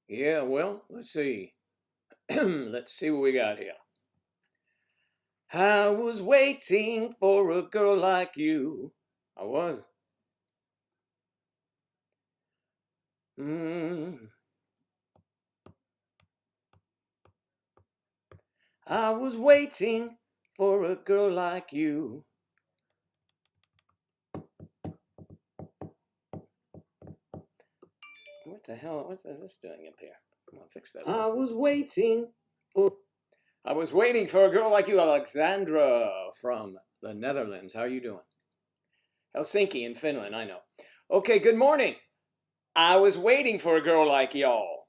Yeah, well, let's see. Let's see what we got here. I was waiting for a girl like you. I was. Mm, I was waiting for a girl like you. What the hell? What is this doing up here? Come on, fix that. I was waiting for. I was waiting for a girl like you, Alexandra from the Netherlands. How are you doing? Helsinki in Finland, I know. Okay, good morning. I was waiting for a girl like y'all.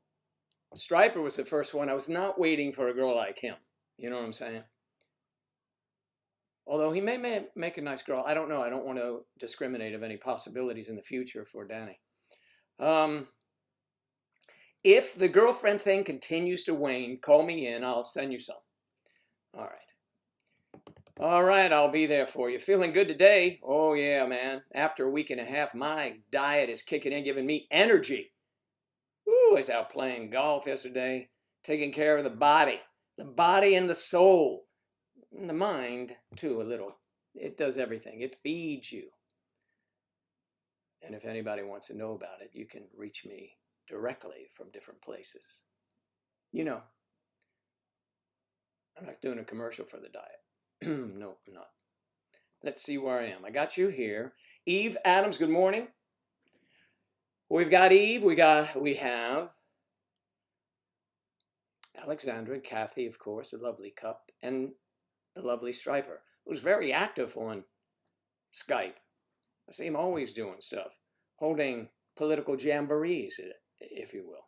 Striper was the first one. I was not waiting for a girl like him. You know what I'm saying? Although he may make a nice girl. I don't know. I don't want to discriminate of any possibilities in the future for Danny. Um, if the girlfriend thing continues to wane, call me in. I'll send you some. All right. All right, I'll be there for you. Feeling good today? Oh, yeah, man. After a week and a half, my diet is kicking in, giving me energy. Woo, I was out playing golf yesterday, taking care of the body and the soul, and the mind, too, a little. It does everything. It feeds you. And if anybody wants to know about it, you can reach me directly from different places. You know, I'm not doing a commercial for the diet. No, I'm not. Let's see where I am. I got you here. Eve Adams, good morning. We've got Eve. We have Alexandra and Kathy, of course, a lovely cup, and the lovely Striper, who's very active on Skype. I see him always doing stuff, holding political jamborees, if you will.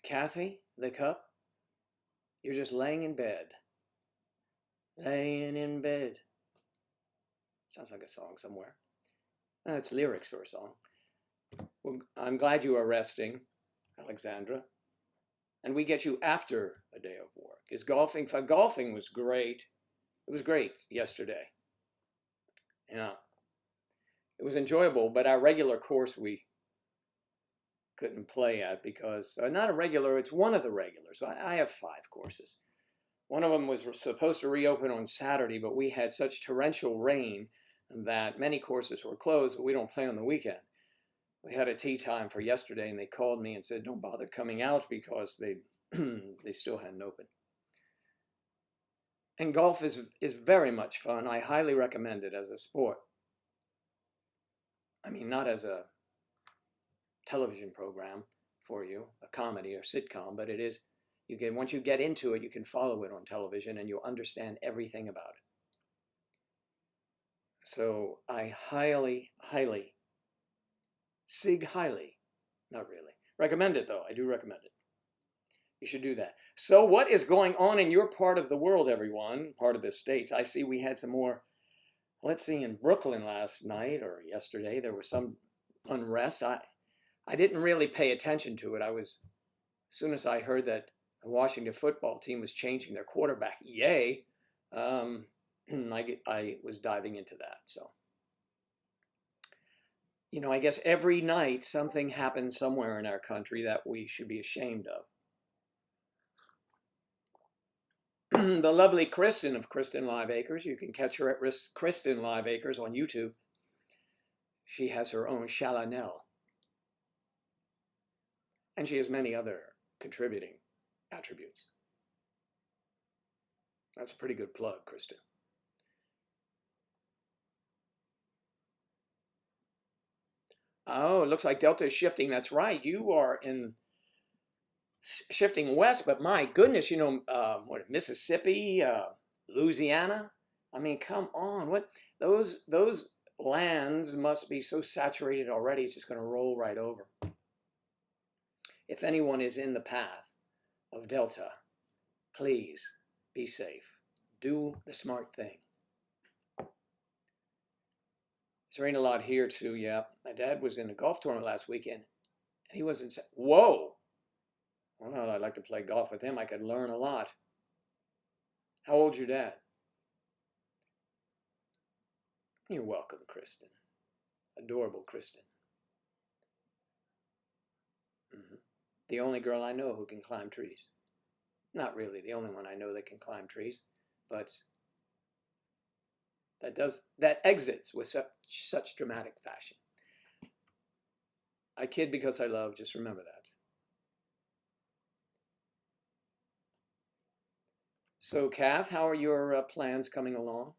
Kathy, the cup, you're just laying in bed. Laying in bed. Sounds like a song somewhere. It's lyrics for a song. Well, I'm glad you are resting, Alexandra. And we get you after a day of work. Is golfing fun? Golfing was great. It was great yesterday. Yeah. It was enjoyable, but our regular course we couldn't play at because, not a regular, it's one of the regulars. I have 5 courses. One of them was supposed to reopen on Saturday, but we had such torrential rain that many courses were closed, but we don't play on the weekend. We had a tee time for yesterday, and they called me and said, don't bother coming out because they still hadn't opened. And golf is very much fun. I highly recommend it as a sport. I mean, not as a television program for you, a comedy or sitcom, but it is, you can, once you get into it, you can follow it on television and you'll understand everything about it. So I highly, not really, recommend it though. I do recommend it. You should do that. So what is going on in your part of the world, everyone? Part of the States. I see we had some more, let's see, in Brooklyn last night or yesterday, there was some unrest. I didn't really pay attention to it. As soon as I heard that the Washington football team was changing their quarterback, yay, I was diving into that. So, you know, I guess every night something happens somewhere in our country that we should be ashamed of. The lovely Kristen of Kristen Live Acres, you can catch her at Kristen Live Acres on YouTube. She has her own Chalanel. And she has many other contributing attributes. That's a pretty good plug, Kristen. Oh, it looks like Delta is shifting. That's right. You are in shifting west, but my goodness, you know, what, Mississippi, Louisiana. I mean, come on, what those lands must be so saturated already. It's just going to roll right over. If anyone is in the path of Delta, please be safe. Do the smart thing. It's raining a lot here too. Yeah, my dad was in a golf tournament last weekend, and he was in. Whoa. Well, I'd like to play golf with him. I could learn a lot. How old's your dad? You're welcome, Kristen. Adorable Kristen. The only girl I know who can climb trees. Not really the only one I know that can climb trees, but that exits with such dramatic fashion. I kid because I love, just remember that. So, Kath, how are your plans coming along?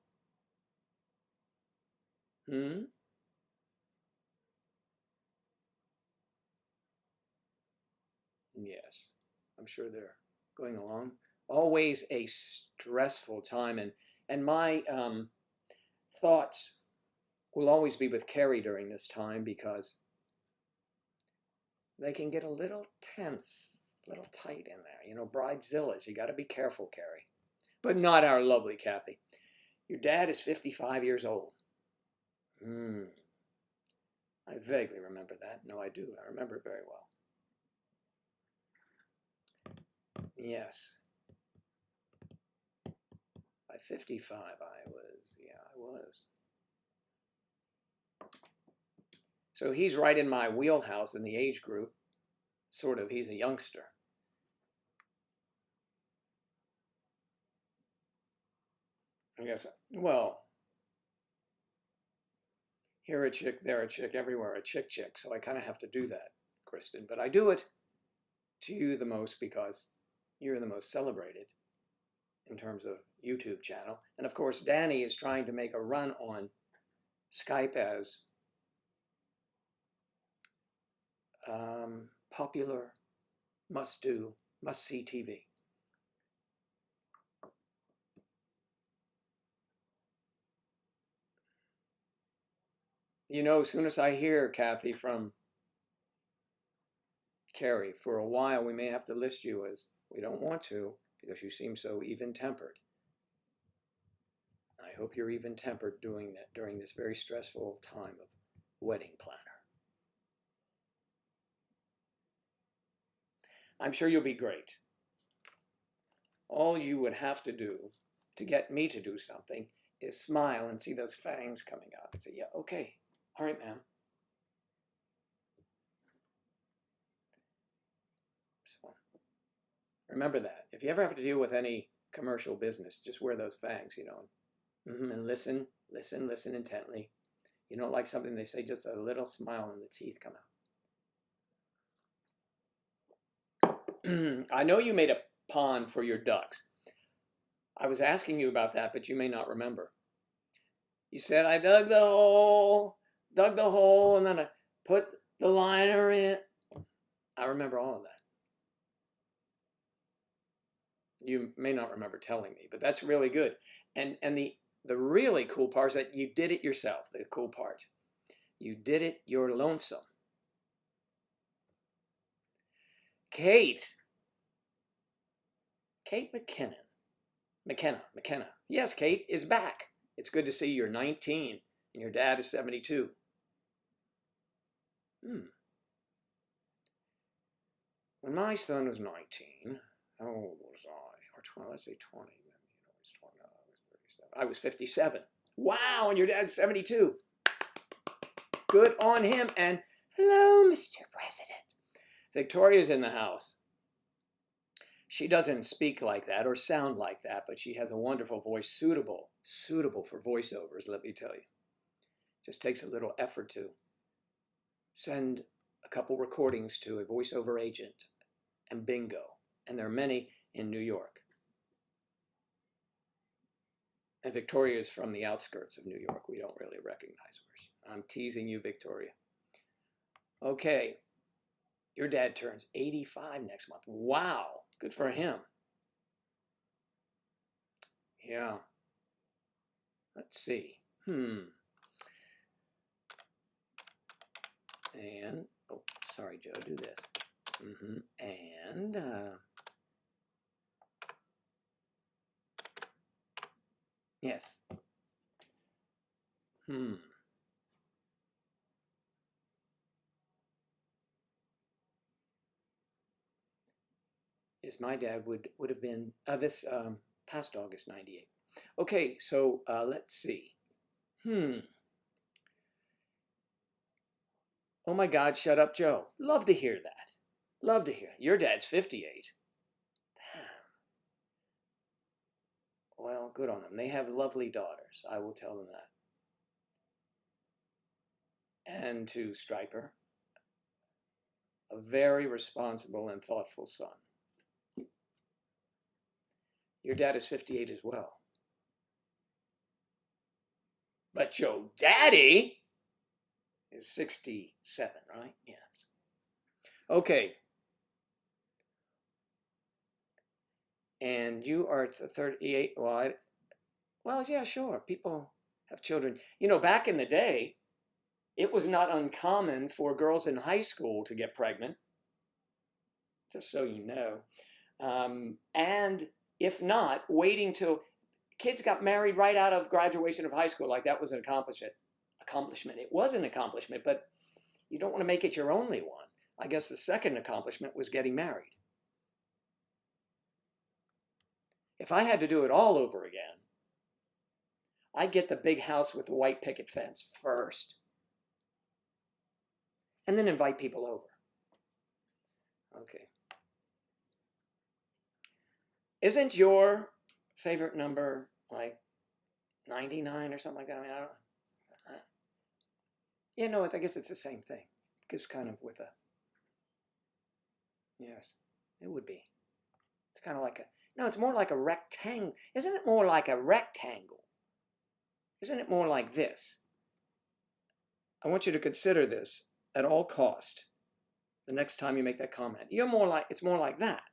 Yes, I'm sure they're going along. Always a stressful time, and my thoughts will always be with Carrie during this time because they can get a little tense, a little tight in there. You know, bridezillas, you got to be careful, Carrie. But not our lovely Kathy. Your dad is 55 years old. I vaguely remember that. No, I do. I remember it very well. Yes. By 55, I was. So he's right in my wheelhouse in the age group. Sort of, he's a youngster. I guess, well, here a chick, there a chick, everywhere a chick. So I kind of have to do that, Kristen. But I do it to you the most because you're the most celebrated in terms of YouTube channel. And of course, Danny is trying to make a run on Skype as popular, must-do, must-see TV. You know, as soon as I hear, Kathy, from Carrie, for a while we may have to list you as, we don't want to, because you seem so even-tempered. I hope you're even-tempered doing that during this very stressful time of wedding planner. I'm sure you'll be great. All you would have to do to get me to do something is smile and see those fangs coming out and say, yeah, okay, all right, ma'am. So remember that. If you ever have to deal with any commercial business, just wear those fangs, you know, and listen intently. You don't like something, they say just a little smile and the teeth come out. I know you made a pond for your ducks. I was asking you about that, but you may not remember. You said, I dug the hole, and then I put the liner in. I remember all of that. You may not remember telling me, but that's really good. And the really cool part is that you did it yourself, the cool part. You did it, you're lonesome. Kate McKenna. Yes, Kate is back. It's good to see you're 19 and your dad is 72. When my son was 19, how old was I? Or 20, let's say 20. I was 20, I was 37. I was 57. Wow, and your dad's 72. Good on him. And hello, Mr. President. Victoria's in the house. She doesn't speak like that or sound like that, but she has a wonderful voice, suitable for voiceovers, let me tell you. Just takes a little effort to send a couple recordings to a voiceover agent, and bingo. And there are many in New York. And Victoria is from the outskirts of New York. We don't really recognize her. I'm teasing you, Victoria. Okay, your dad turns 85 next month. Wow, good for him. Yeah. Let's see. And, oh, sorry, Joe, do this. And, yes. Yes, my dad would have been, this past August, 98. Okay, so let's see. Oh my God, shut up, Joe. Love to hear that. Love to hear. Your dad's 58. Damn. Well, good on them. They have lovely daughters. I will tell them that. And to Striper, a very responsible and thoughtful son. Your dad is 58 as well. But your daddy is 67, right? Yes. Okay. And you are 38. Well, yeah, sure. People have children. You know, back in the day, it was not uncommon for girls in high school to get pregnant, just so you know. And if not, waiting till kids got married right out of graduation of high school, like that was an accomplishment. It was an accomplishment, but you don't want to make it your only one. I guess the second accomplishment was getting married. If I had to do it all over again, I'd get the big house with the white picket fence first, and then invite people over. Okay. Isn't your favorite number like 99 or something like that? I mean, I don't. Yeah, no, I guess it's the same thing. Just kind of with a. Yes, it would be. It's kind of like a. No, it's more like a rectangle. Isn't it more like a rectangle? Isn't it more like this? I want you to consider this at all cost the next time you make that comment. It's more like that.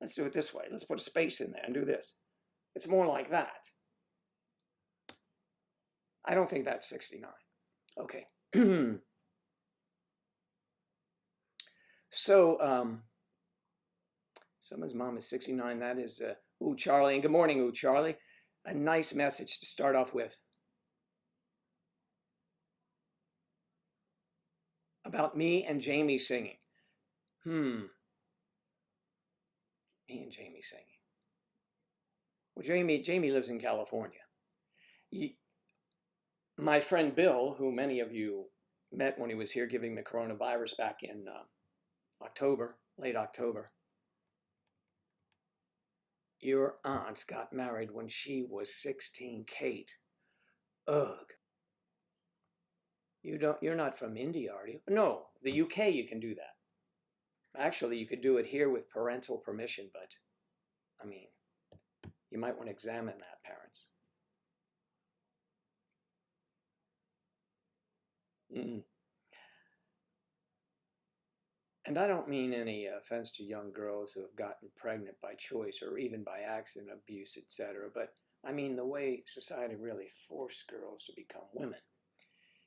Let's do it this way. Let's put a space in there and do this. It's more like that. I don't think that's 69. Okay. So, someone's mom is 69. That is, ooh, Charlie. And good morning, ooh, Charlie. A nice message to start off with. About me and Jamie singing. Me and Jamie singing. Well, Jamie lives in California. My friend Bill, who many of you met when he was here giving the coronavirus back in October, late October. Your aunt got married when she was 16, Kate. Ugh. You're not from India, are you? No, the UK you can do that. Actually, you could do it here with parental permission, but I mean, you might want to examine that, parents. And I don't mean any offense to young girls who have gotten pregnant by choice or even by accident, abuse, etc. But I mean the way society really forced girls to become women.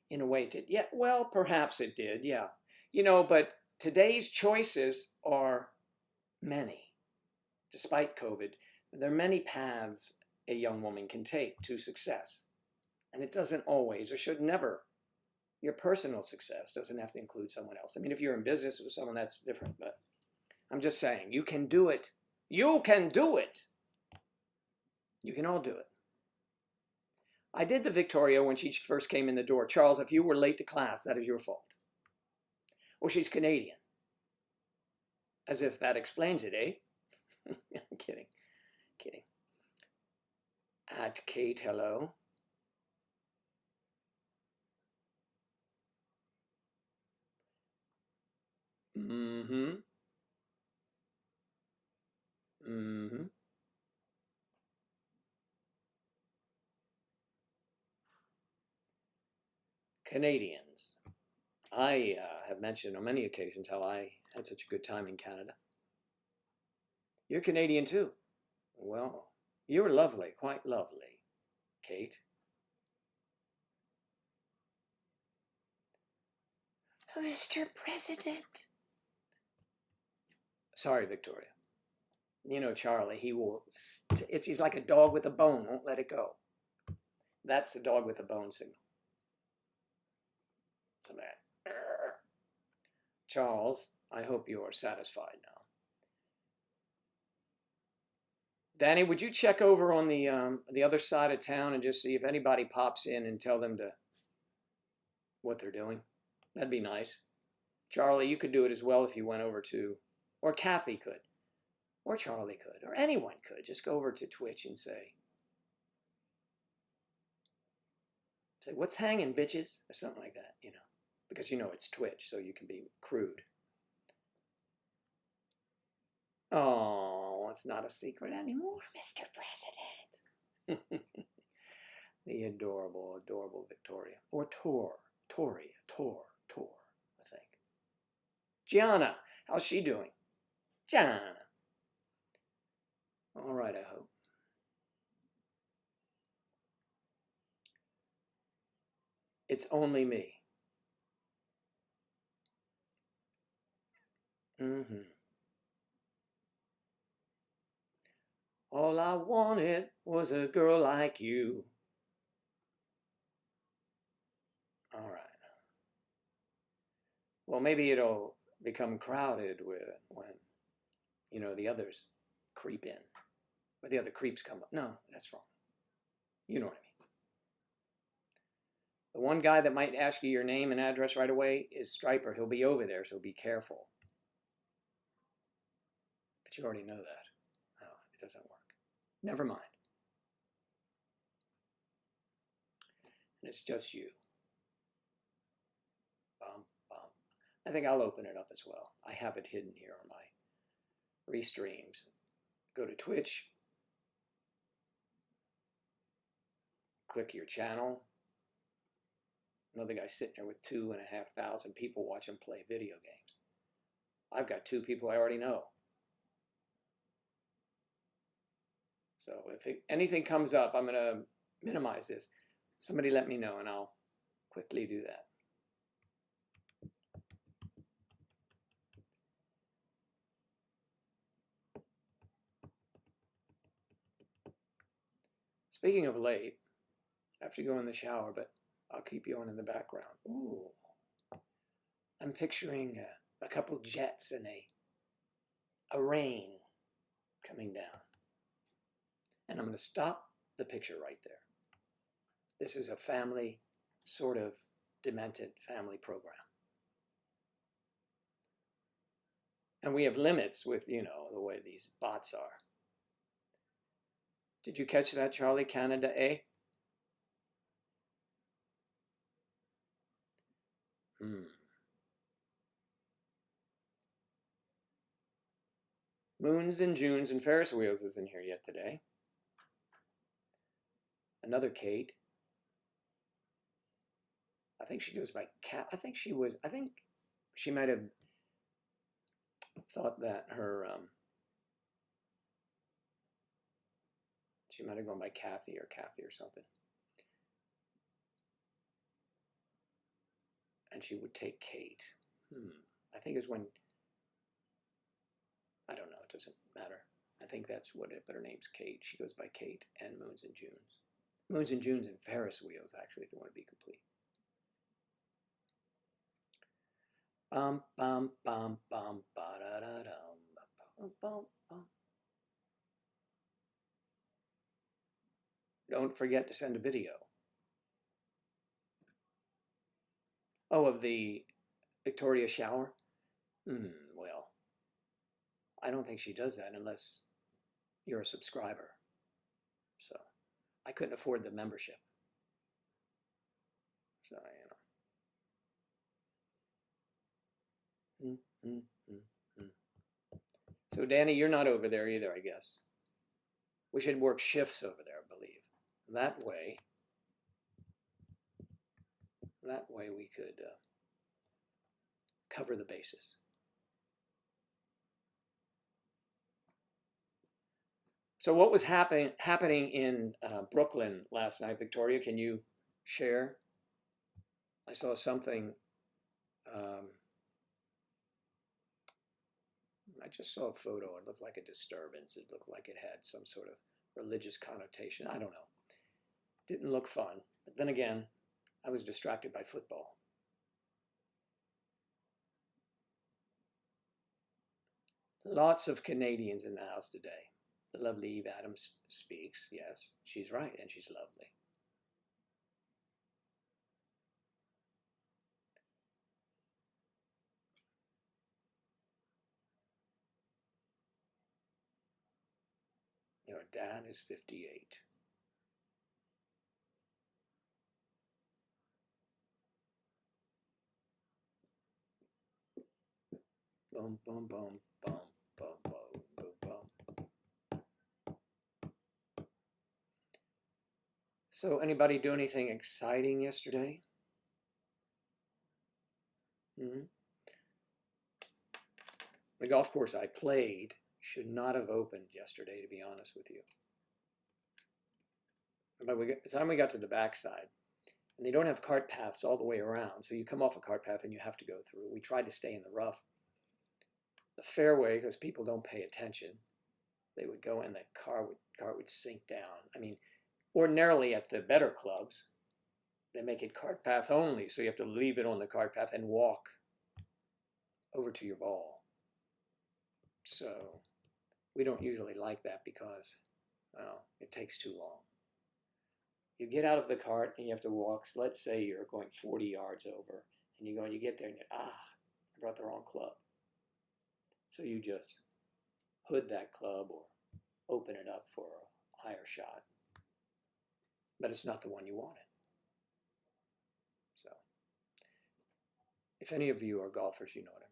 In a way it did. Yeah, well, perhaps it did, yeah. You know, but today's choices are many. Despite COVID, there are many paths a young woman can take to success. And it doesn't always or should never. Your personal success doesn't have to include someone else. I mean, if you're in business with someone, that's different. But I'm just saying, you can do it. You can do it. You can all do it. I did the Victoria when she first came in the door. Charles, if you were late to class, that is your fault. Well, she's Canadian. As if that explains it, eh? I'm kidding. Kidding. At Kate, hello. Mm-hmm. Mm-hmm. Canadians. I have mentioned on many occasions how I had such a good time in Canada. You're Canadian too. Well, you're lovely, quite lovely, Kate. Mr. President. Sorry, Victoria. You know, Charlie, he's like a dog with a bone, won't let it go. That's the dog with a bone signal. So that. Charles, I hope you are satisfied now. Danny, would you check over on the other side of town and just see if anybody pops in and tell them what they're doing? That'd be nice. Charlie, you could do it as well if you went over to, or Kathy could, or Charlie could, or anyone could. Just go over to Twitch and say, what's hanging, bitches? Or something like that, you know, because you know it's Twitch, so you can be crude. Oh, it's not a secret anymore, Mr. President. The adorable, adorable Victoria. Or Toria, I think. Gianna, how's she doing? Gianna. All right, I hope. It's only me. All I wanted was a girl like you. All right. Well, maybe it'll become crowded when, you know, the others creep in. Or the other creeps come up. No, that's wrong. You know what I mean. The one guy that might ask you your name and address right away is Striper. He'll be over there, so be careful. But you already know that. Oh, it doesn't work. Never mind. And it's just you. Bum, bum. I think I'll open it up as well. I have it hidden here on my restreams. Go to Twitch. Click your channel. Another guy sitting there with 2,500 people watch him play video games. I've got 2 people I already know. So if anything comes up, I'm going to minimize this. Somebody let me know and I'll quickly do that. Speaking of late, I have to go in the shower, but I'll keep you on in the background. Ooh, I'm picturing a couple jets and a rain coming down. And I'm going to stop the picture right there. This is a family, sort of demented family program. And we have limits with, you know, the way these bots are. Did you catch that, Charlie? Canada, eh? Moons and Junes and Ferris Wheels isn't here yet today. Another Kate. I think she goes by Cat. I think she might have thought that her, she might have gone by Kathy or something. And she would take Kate. I think it was when, I don't know, it doesn't matter. I think that's what it, but her name's Kate. She goes by Kate and Moons and Junes. Moons and Junes and Ferris Wheels, actually, if you want to be complete. Bum, bum, bum, bum, ba-da-da-dum, bum, bum, bum. Don't forget to send a video. Oh, of the Victoria shower? Well, I don't think she does that unless you're a subscriber. So I couldn't afford the membership. So, you know. So, Danny, you're not over there either, I guess. We should work shifts over there, I believe. That way we could cover the bases. So what was happening in Brooklyn last night, Victoria? Can you share? I saw something. I just saw a photo. It looked like a disturbance. It looked like it had some sort of religious connotation. I don't know. Didn't look fun. But then again, I was distracted by football. Lots of Canadians in the house today. The lovely Eve Adams speaks. Yes, she's right, and she's lovely. Your dad is 58. Boom, boom, boom, boom, boom, boom, boom, boom. So, anybody do anything exciting yesterday? Mm-hmm. The golf course I played should not have opened yesterday, to be honest with you. By the time we got to the backside, and they don't have cart paths all the way around, so you come off a cart path and you have to go through. We tried to stay in the rough. The fairway, because people don't pay attention, they would go and the car would sink down. I mean, ordinarily at the better clubs, they make it cart path only, so you have to leave it on the cart path and walk over to your ball. So we don't usually like that because, well, it takes too long. You get out of the cart and you have to walk. So let's say you're going 40 yards over, and you go and you get there and I brought the wrong club. So you just hood that club or open it up for a higher shot. But it's not the one you wanted. So if any of you are golfers, you know what I mean.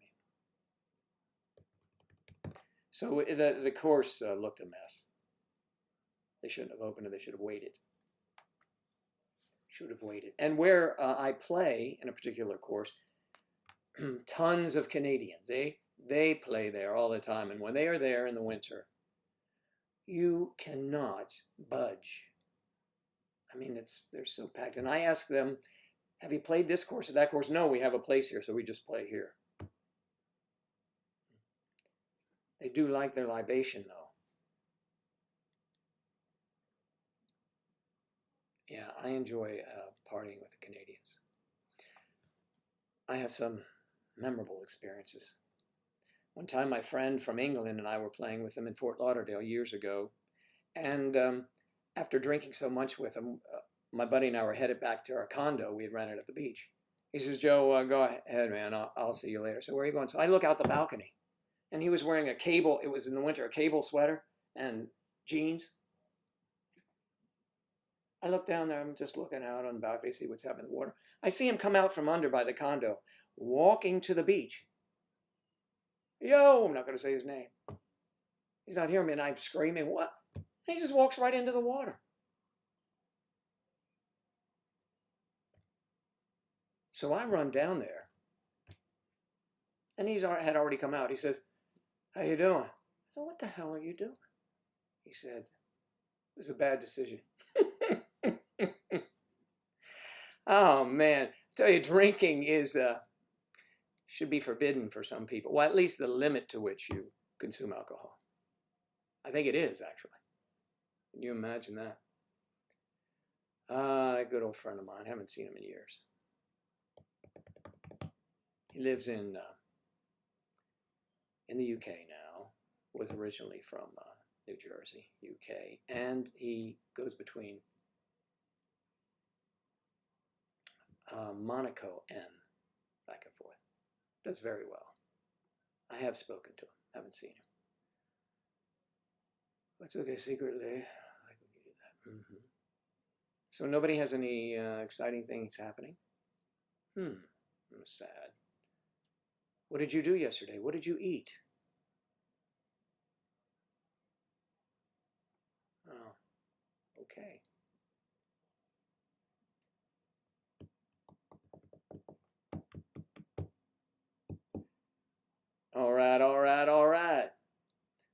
So the course looked a mess. They shouldn't have opened it. They should have waited. And where I play in a particular course, tons of Canadians, they play there all the time. And when they are there in the winter, you cannot budge. I mean, they're so packed. And I ask them, have you played this course or that course? No, we have a place here, so we just play here. They do like their libation, though. Yeah, I enjoy partying with the Canadians. I have some memorable experiences. One time my friend from England and I were playing with him in Fort Lauderdale years ago. And after drinking so much with him, my buddy and I were headed back to our condo we had rented at the beach. He says, Joe, go ahead, man. I'll see you later. So where are you going? So I look out the balcony. And he was wearing it was in the winter, a cable sweater and jeans. I look down there, I'm just looking out on the balcony, see what's happening in the water. I see him come out from under by the condo, walking to the beach. Yo, I'm not going to say his name. He's not hearing me, and I'm screaming, what? And he just walks right into the water. So I run down there, and he had already come out. He says, how you doing? I said, what the hell are you doing? He said, it was a bad decision. Oh, man. I tell you, drinking should be forbidden for some people. Well, at least the limit to which you consume alcohol. I think it is, actually. Can you imagine that? A good old friend of mine. I haven't seen him in years. He lives in the UK now. Was originally from New Jersey, UK. And he goes between Monaco and back and forth. Does very well. I have spoken to him. Haven't seen him. That's okay, secretly. I can give you that. Mm-hmm. So nobody has any exciting things happening? I'm sad. What did you do yesterday? What did you eat? Oh, okay. All right.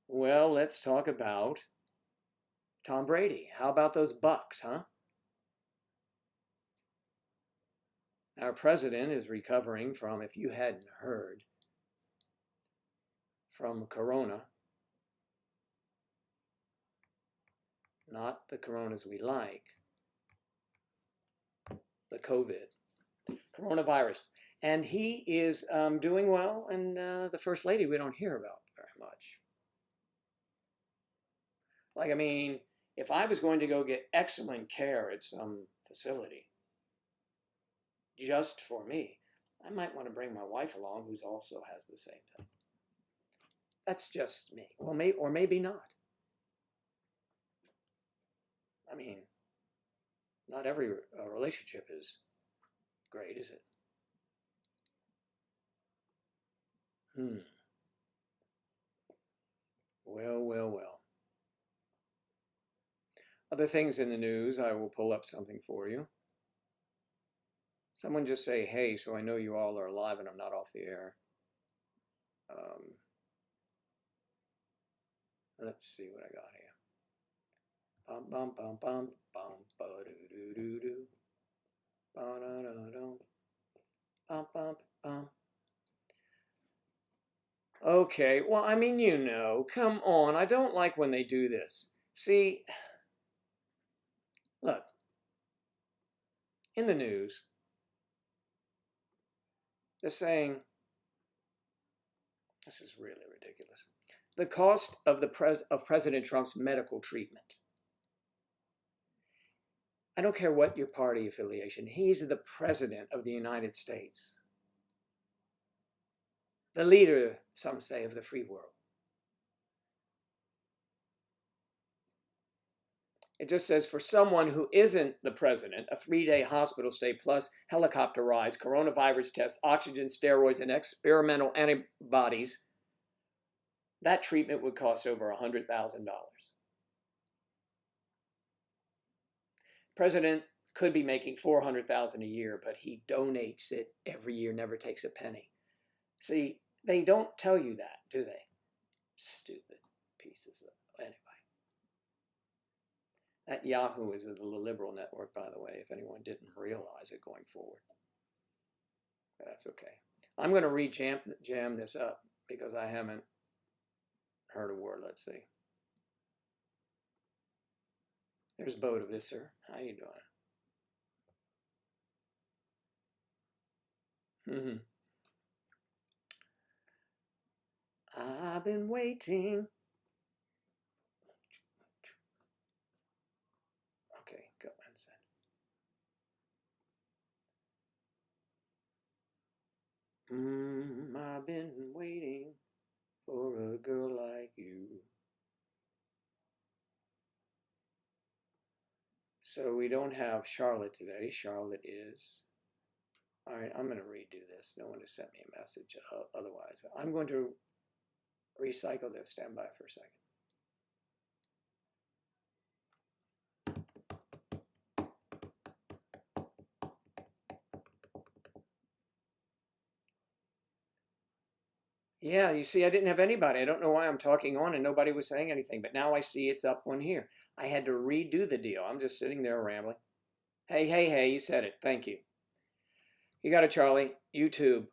Well, let's talk about Tom Brady. How about those Bucks, huh? Our president is recovering from, if you hadn't heard, from corona. Not the coronas we like, the COVID, coronavirus. And he is doing well, and the First Lady we don't hear about very much. Like, I mean, if I was going to go get excellent care at some facility, just for me, I might want to bring my wife along, who also has the same thing. That's just me. Well, or maybe not. mean, not every relationship is great, is it? Well, well, well. Other things in the news, I will pull up something for you. Someone just say, hey, so I know you all are alive and I'm not off the air. Let's see what I got here. Bum, bum, bum, bum, bum, ba-do-do-do-do. Ba-da-da-dum. Bum, bum, bum. Okay, well, I mean, you know, come on. I don't like when they do this. See, look, in the news, they're saying, this is really ridiculous, the cost of President Trump's medical treatment. I don't care what your party affiliation, he's the president of the United States. The leader, some say, of the free world. It just says, for someone who isn't the president, a 3-day hospital stay plus helicopter rides, coronavirus tests, oxygen, steroids, and experimental antibodies, that treatment would cost over $100,000. President could be making $400,000 a year, but he donates it every year, never takes a penny. See, they don't tell you that, do they? Stupid pieces of, anyway. That Yahoo is the liberal network, by the way, if anyone didn't realize it going forward. That's okay. I'm going to re-jam this up because I haven't heard a word. Let's see. There's Bo de Visser. How you doing? I've been waiting. Okay, go and send. I've been waiting for a girl like you. So we don't have Charlotte today. Charlotte is. All right, I'm going to redo this. No one has sent me a message otherwise. I'm going to recycle this. Stand by for a second. Yeah, you see, I didn't have anybody. I don't know why I'm talking on and nobody was saying anything, but now I see it's up on here. I had to redo the deal. I'm just sitting there rambling. Hey, hey, hey, you said it. Thank you. You got it, Charlie. YouTube.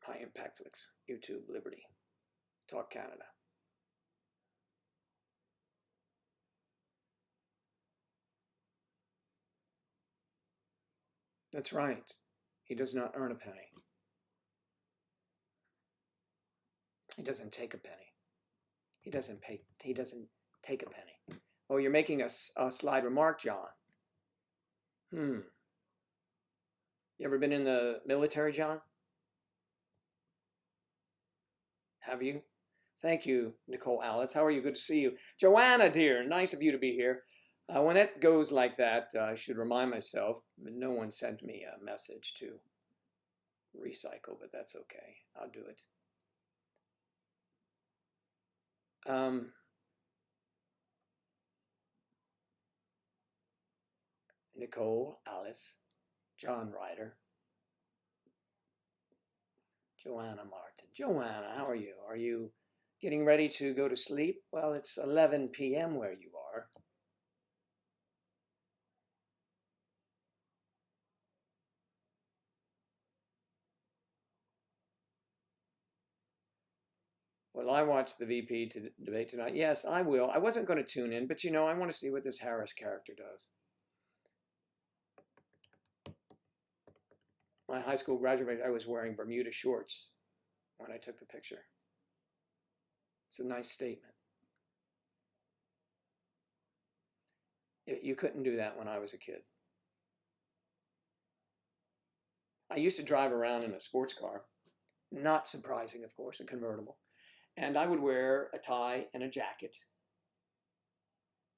High Impact Flicks. YouTube, Liberty. Talk Canada. That's right. He does not earn a penny. He doesn't take a penny. He doesn't take a penny. Oh, you're making a slide remark, John. You ever been in the military, John? Have you? Thank you, Nicole Alice. How are you? Good to see you. Joanna, dear, nice of you to be here. When it goes like that, I should remind myself, no one sent me a message to recycle, but that's okay. I'll do it. Nicole, Alice, John Ryder, Joanna Martin. Joanna, how are you? Are you getting ready to go to sleep? Well, it's 11 p.m. where you are. Will I watch the VP debate tonight? Yes, I will. I wasn't going to tune in, but you know, I want to see what this Harris character does. My high school graduation, I was wearing Bermuda shorts when I took the picture. It's a nice statement. You couldn't do that when I was a kid. I used to drive around in a sports car, not surprising, of course, a convertible, and I would wear a tie and a jacket.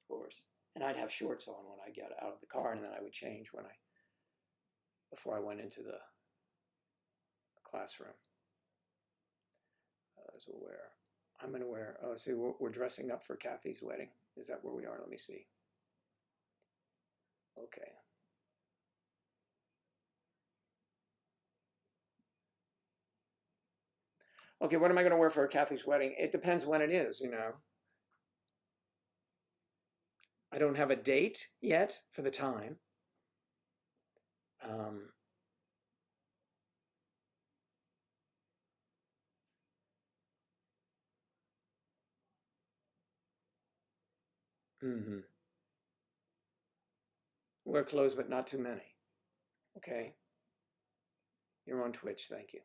course. And I'd have shorts on when I get out of the car, and then I would change before I went into the classroom. So I'm going to wear, oh, see, we're dressing up for Kathy's wedding. Is that where we are? Let me see. Okay. Okay, what am I going to wear for Kathy's wedding? It depends when it is, you know. I don't have a date yet for the time. Wear clothes, but not too many. Okay. You're on Twitch. Thank you.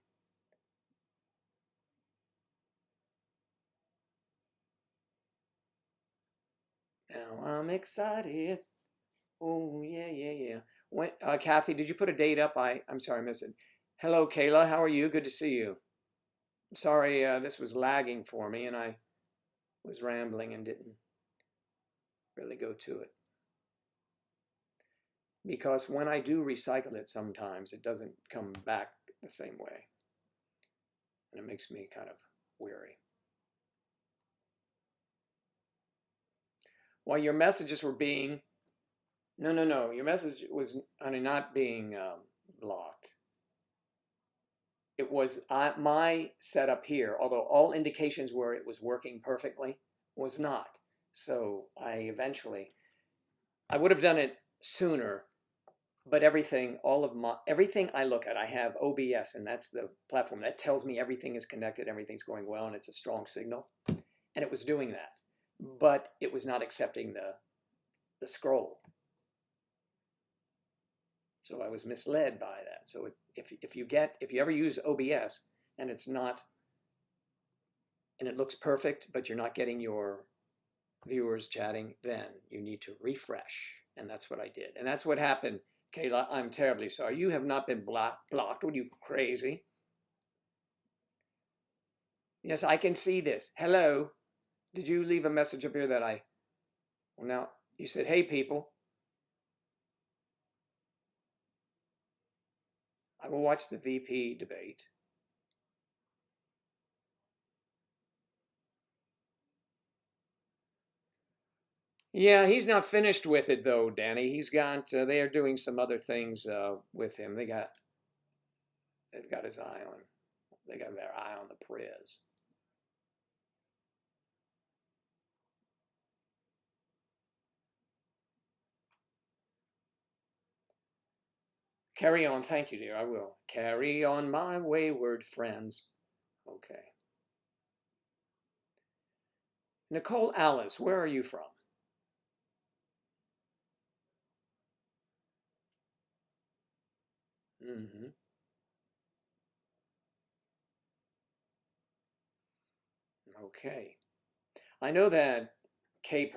Now I'm excited. Oh, yeah. When, Kathy, did you put a date up? I'm sorry, I missed it. Hello, Kayla. How are you? Good to see you. I'm sorry, this was lagging for me, and I was rambling and didn't really go to it. Because when I do recycle it sometimes, it doesn't come back the same way. And it makes me kind of weary. While your messages were being, no, your message was not being blocked. It was my setup here, although all indications were it was working perfectly, was not. So I would have done it sooner, but everything I look at, I have OBS, and that's the platform that tells me everything is connected, everything's going well, and it's a strong signal. And it was doing that, but it was not accepting the scroll. So I was misled by that. So if you ever use OBS and it's not, and it looks perfect, but you're not getting your viewers chatting, then you need to refresh. And that's what I did. And that's what happened. Kayla, I'm terribly sorry. You have not been blocked. Are you crazy? Yes, I can see this. Hello. Did you leave a message up here that well, now you said, hey, people. I will watch the VP debate. Yeah, he's not finished with it though, Danny. He's got. They are doing some other things with him. They've got his eye on. They got their eye on the priz. Carry on. Thank you, dear. I will. Carry on, my wayward friends. Okay. Nicole Alice, where are you from? Mm-hmm. Okay. I know that K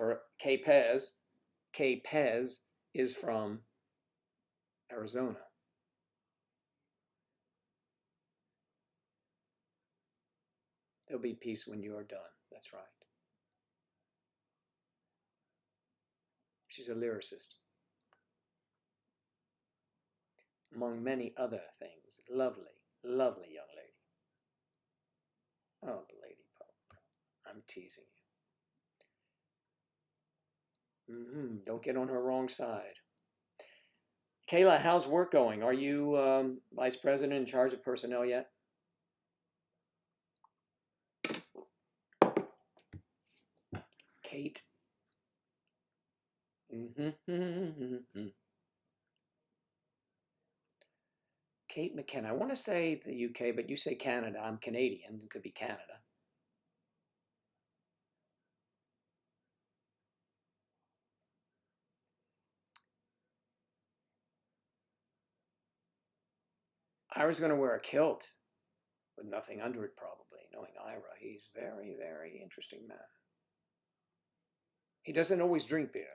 Pez is from Arizona. There'll be peace when you are done. That's right. She's a lyricist, among many other things. Lovely, lovely young lady. Oh, the lady pope. I'm teasing you. Don't get on her wrong side. Kayla, how's work going? Are you vice president in charge of personnel yet? Kate. Kate McKenna. I want to say the UK, but you say Canada. I'm Canadian. It could be Canada. Ira's going to wear a kilt with nothing under it, probably, knowing Ira. He's very, very interesting man. He doesn't always drink beer.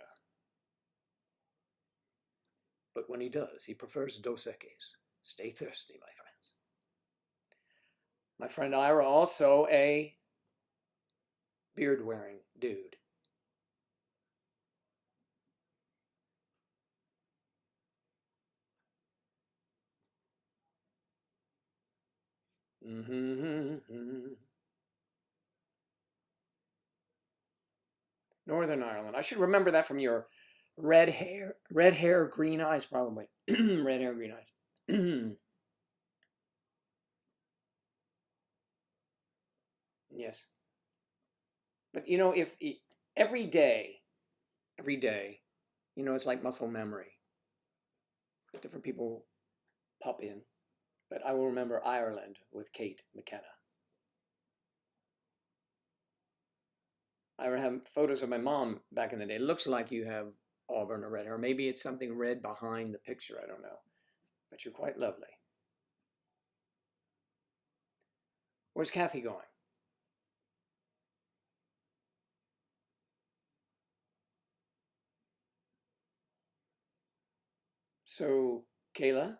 But when he does, he prefers Dos Equis. Stay thirsty, my friends. My friend Ira, also a beard-wearing dude. Northern Ireland. I should remember that from your red hair, green eyes, probably. Red hair, green eyes. Yes. But you know, if every day, it's like muscle memory. Different people pop in. But I will remember Ireland with Kate McKenna. I have photos of my mom back in the day. It looks like you have auburn or red hair. Maybe it's something red behind the picture. I don't know. But you're quite lovely. Where's Kathy going? So, Kayla,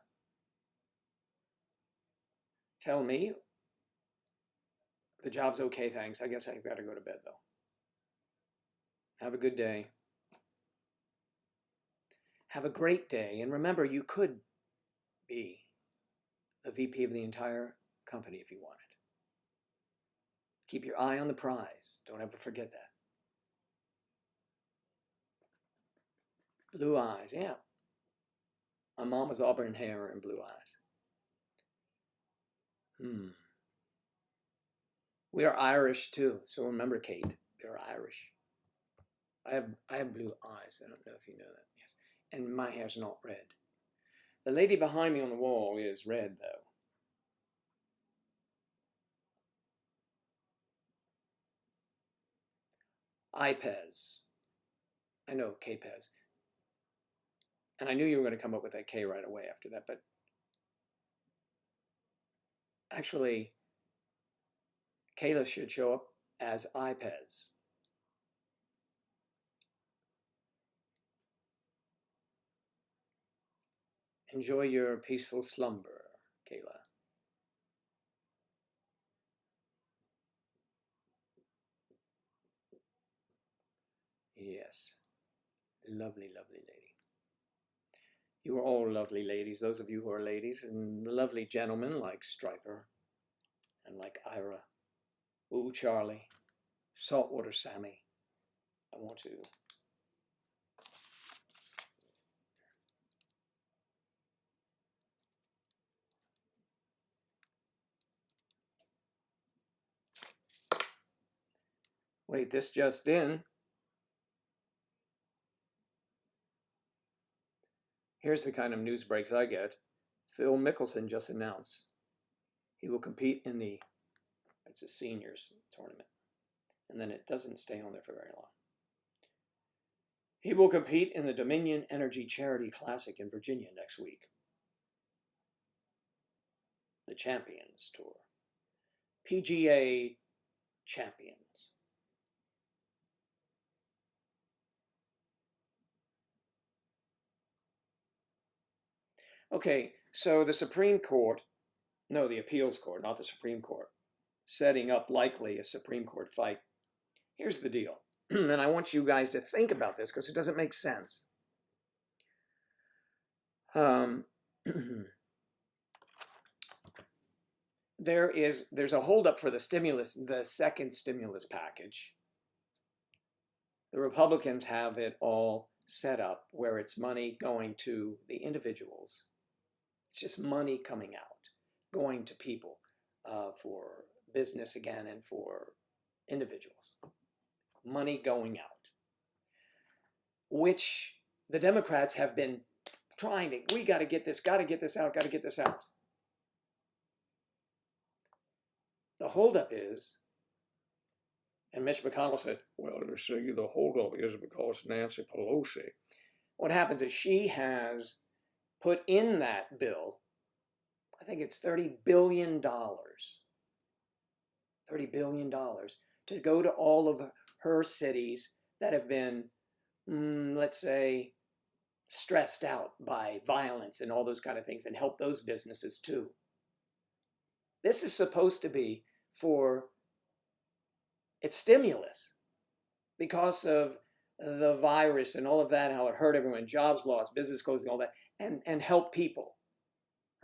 tell me. The job's okay, thanks. I guess I've got to go to bed, though. Have a good day. Have a great day. And remember, you could be the VP of the entire company if you wanted. Keep your eye on the prize. Don't ever forget that. Blue eyes, yeah. My mom was auburn hair and blue eyes. We are Irish too, so remember, Kate, we are Irish. I have blue eyes. I don't know if you know that. Yes, and my hair's not red. The lady behind me on the wall is red, though. iPez. I know, KPez. And I knew you were going to come up with that K right away after that, but actually, Kayla should show up as iPez. Enjoy your peaceful slumber, Kayla. Yes. Lovely, lovely lady. You are all lovely ladies, those of you who are ladies, and lovely gentlemen like Striper and like Ira. Ooh, Charlie. Saltwater Sammy. I want to. Wait, this just in. Here's the kind of news breaks I get. Phil Mickelson just announced he will compete in it's a seniors tournament. And then it doesn't stay on there for very long. He will compete in the Dominion Energy Charity Classic in Virginia next week. The Champions Tour. PGA Champions. Okay, so the Supreme Court, no, the appeals court, not the Supreme Court, setting up likely a Supreme Court fight. Here's the deal, and I want you guys to think about this because it doesn't make sense. There's a holdup for the second stimulus package. The Republicans have it all set up where it's money going to the individuals. It's just money coming out, going to people for business again and for individuals. Money going out, which the Democrats have been trying to, we got to get this out. The holdup is, and Mitch McConnell said, well, they're saying the holdup is because Nancy Pelosi. What happens is she has put in that bill, I think it's $30 billion. $30 billion to go to all of her cities that have been, let's say, stressed out by violence and all those kind of things, and help those businesses too. This is supposed to be for its stimulus because of the virus and all of that, how it hurt everyone, jobs lost, business closing, all that, and help people,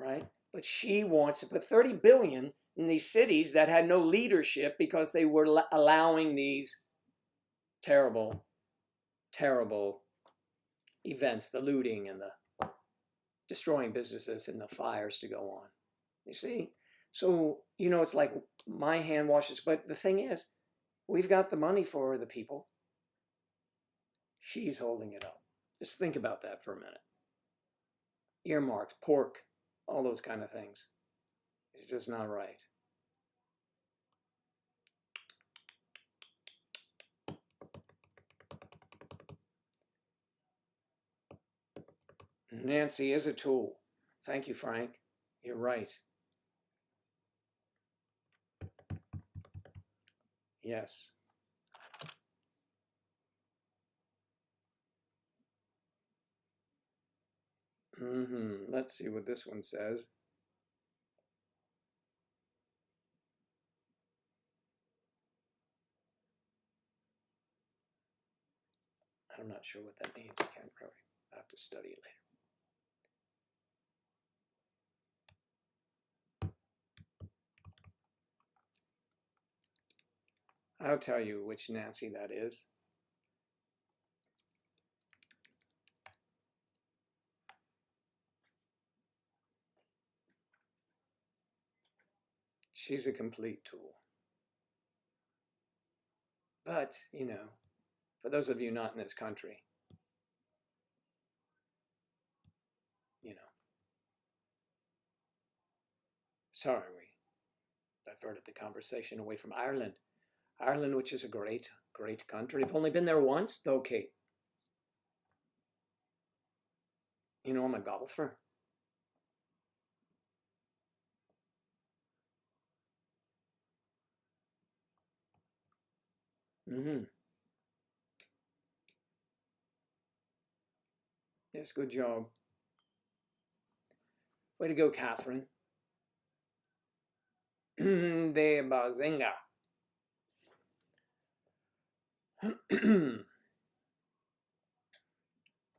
right? But she wants to put $30 billion in these cities that had no leadership because they were allowing these terrible, terrible events, the looting and the destroying businesses and the fires to go on. You see? So, it's like my hand washes. But the thing is, we've got the money for the people. She's holding it up. Just think about that for a minute. Earmarked, pork, all those kind of things. It's just not right. Nancy is a tool. Thank you, Frank. You're right. Yes. Let's see what this one says. I'm not sure what that means. I can't really. I have to study it later. I'll tell you which Nancy that is. She's a complete tool. But, for those of you not in this country, sorry, we diverted the conversation away from Ireland. Ireland, which is a great, great country. I've only been there once, though, Kate. I'm a golfer. Yes, good job. Way to go, Catherine. De Bazinga.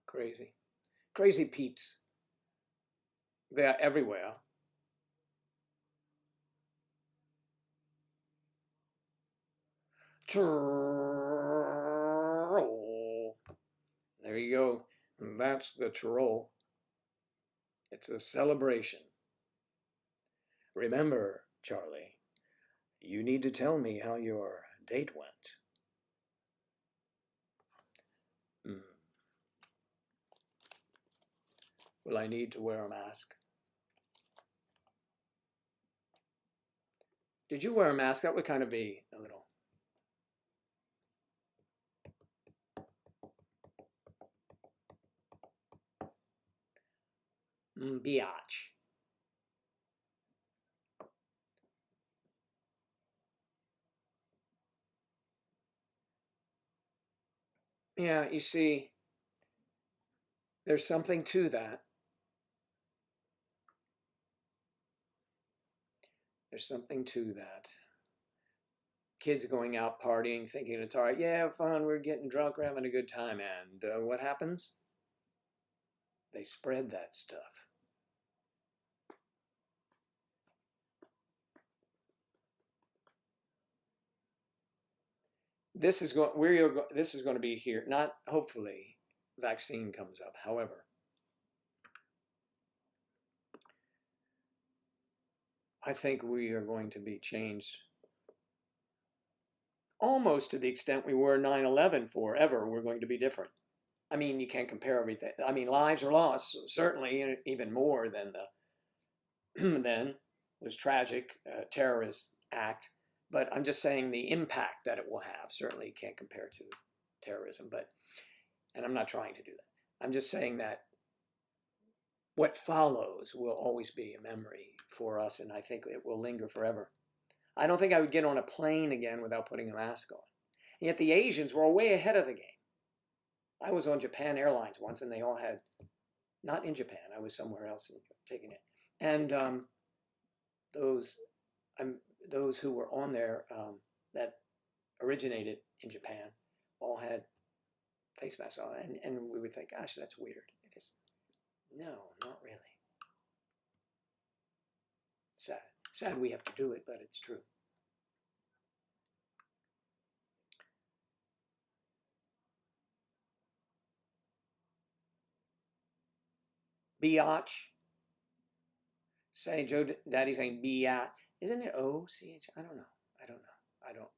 Crazy. Crazy peeps. They are everywhere. Troll. There you go. That's the troll. It's a celebration. Remember, Charlie, you need to tell me how your date went. Will I need to wear a mask? Did you wear a mask? That would kind of be a little. Biatch. Yeah, you see, there's something to that. There's something to that. Kids going out partying, thinking it's all right. Yeah, fun. We're getting drunk. We're having a good time. And what happens? They spread that stuff. This is going. This is going to be here. Not hopefully, vaccine comes up. However, I think we are going to be changed almost to the extent we were 9/11 forever. We're going to be different. I mean, you can't compare everything. I mean, lives are lost, certainly, even more than the then was tragic terrorist act. But I'm just saying the impact that it will have certainly can't compare to terrorism. And I'm not trying to do that. I'm just saying that what follows will always be a memory for us, and I think it will linger forever. I don't think I would get on a plane again without putting a mask on. And yet the Asians were way ahead of the game. I was on Japan Airlines once, and they all had, not in Japan, I was somewhere else and taking it. And those who were on there that originated in Japan all had face masks on, and we would think, gosh, that's weird. It is, no, not really. Sad. Sad we have to do it, but it's true. Biatch. Say Joe Daddy saying biatch. Isn't it O-C-H? I don't know. I don't really know.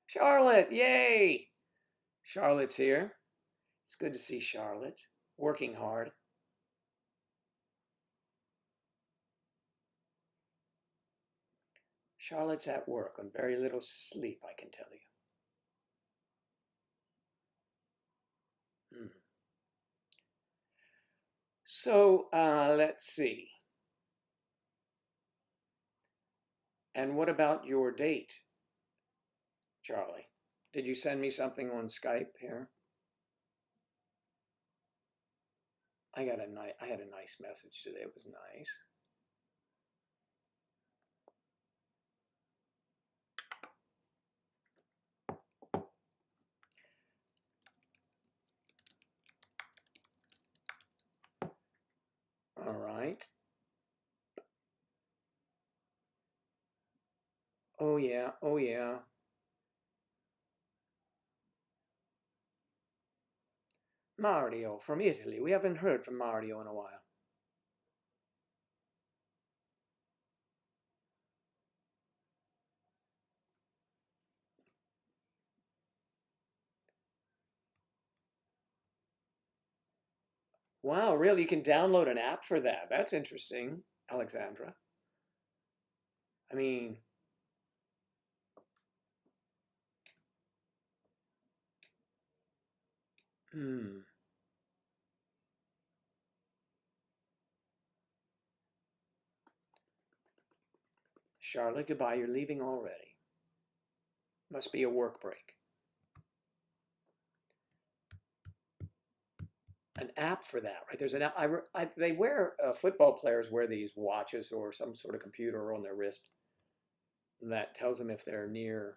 Charlotte, yay! Charlotte's here. It's good to see Charlotte. Working hard. Charlotte's at work on very little sleep, I can tell you. So let's see. And what about your date, Charlie? Did you send me something on Skype here? I had a nice message today. It was nice. All right. Oh yeah, oh yeah. Mario from Italy. We haven't heard from Mario in a while. Wow, really? You can download an app for that. That's interesting, Alexandra. I mean, Charlotte, goodbye. You're leaving already. Must be a work break. An app for that, right? There's an app. They wear football players wear these watches or some sort of computer on their wrist that tells them if they're near.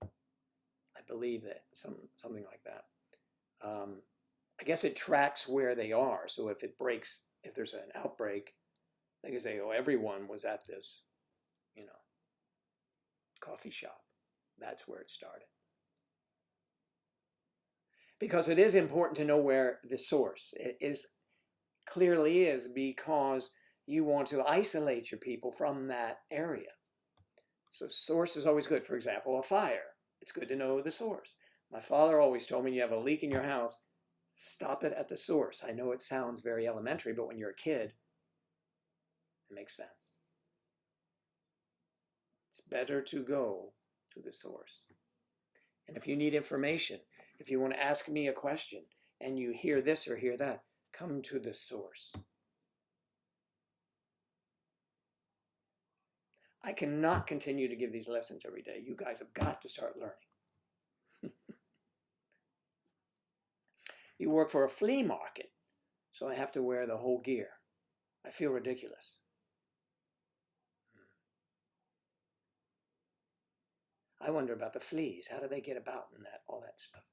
I believe that something like that. I guess it tracks where they are. So if it breaks, if there's an outbreak, they can say, "Oh, everyone was at this, you know, coffee shop." That's where it started. Because it is important to know where the source clearly is, because you want to isolate your people from that area. So source is always good. For example, a fire. It's good to know the source. My father always told me, you have a leak in your house, stop it at the source. I know it sounds very elementary, but when you're a kid, it makes sense. It's better to go to the source. And if you need information, if you want to ask me a question and you hear this or hear that, come to the source. I cannot continue to give these lessons every day. You guys have got to start learning. You work for a flea market, so I have to wear the whole gear. I feel ridiculous. I wonder about the fleas. How do they get about and all that stuff?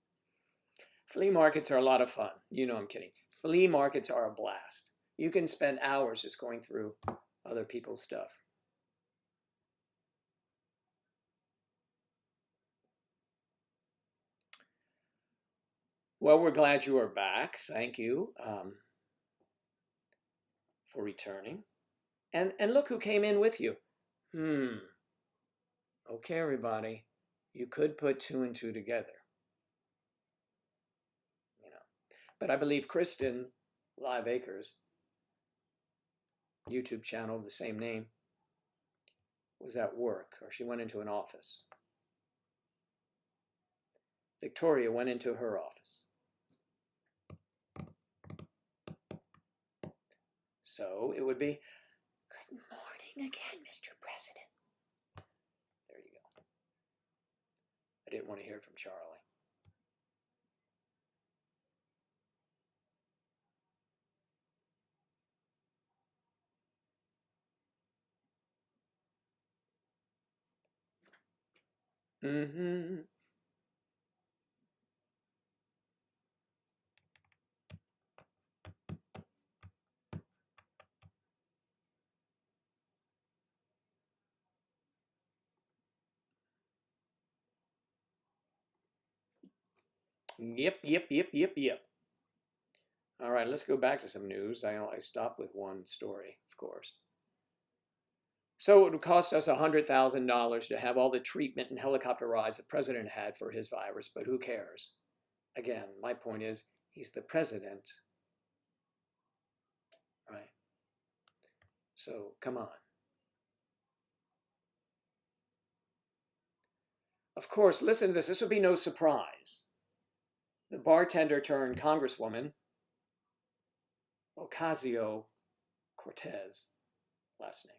Flea markets are a lot of fun. You know I'm kidding. Flea markets are a blast. You can spend hours just going through other people's stuff. Well, we're glad you are back. Thank you for returning. And look who came in with you. Okay, everybody. You could put 2 and 2 together. You know. But I believe Kristen Live Acres, YouTube channel of the same name, was at work, or she went into an office. Victoria went into her office. So it would be, good morning again, Mr. President. There you go. I didn't want to hear from Charlie. Yep, yep, yep, yep, yep. All right, let's go back to some news. I stopped with one story, of course. So it would cost us $100,000 to have all the treatment and helicopter rides the president had for his virus, but who cares? Again, my point is, he's the president, right? So come on. Of course, listen to this. This will be no surprise. The bartender turned congresswoman, Ocasio-Cortez, last name.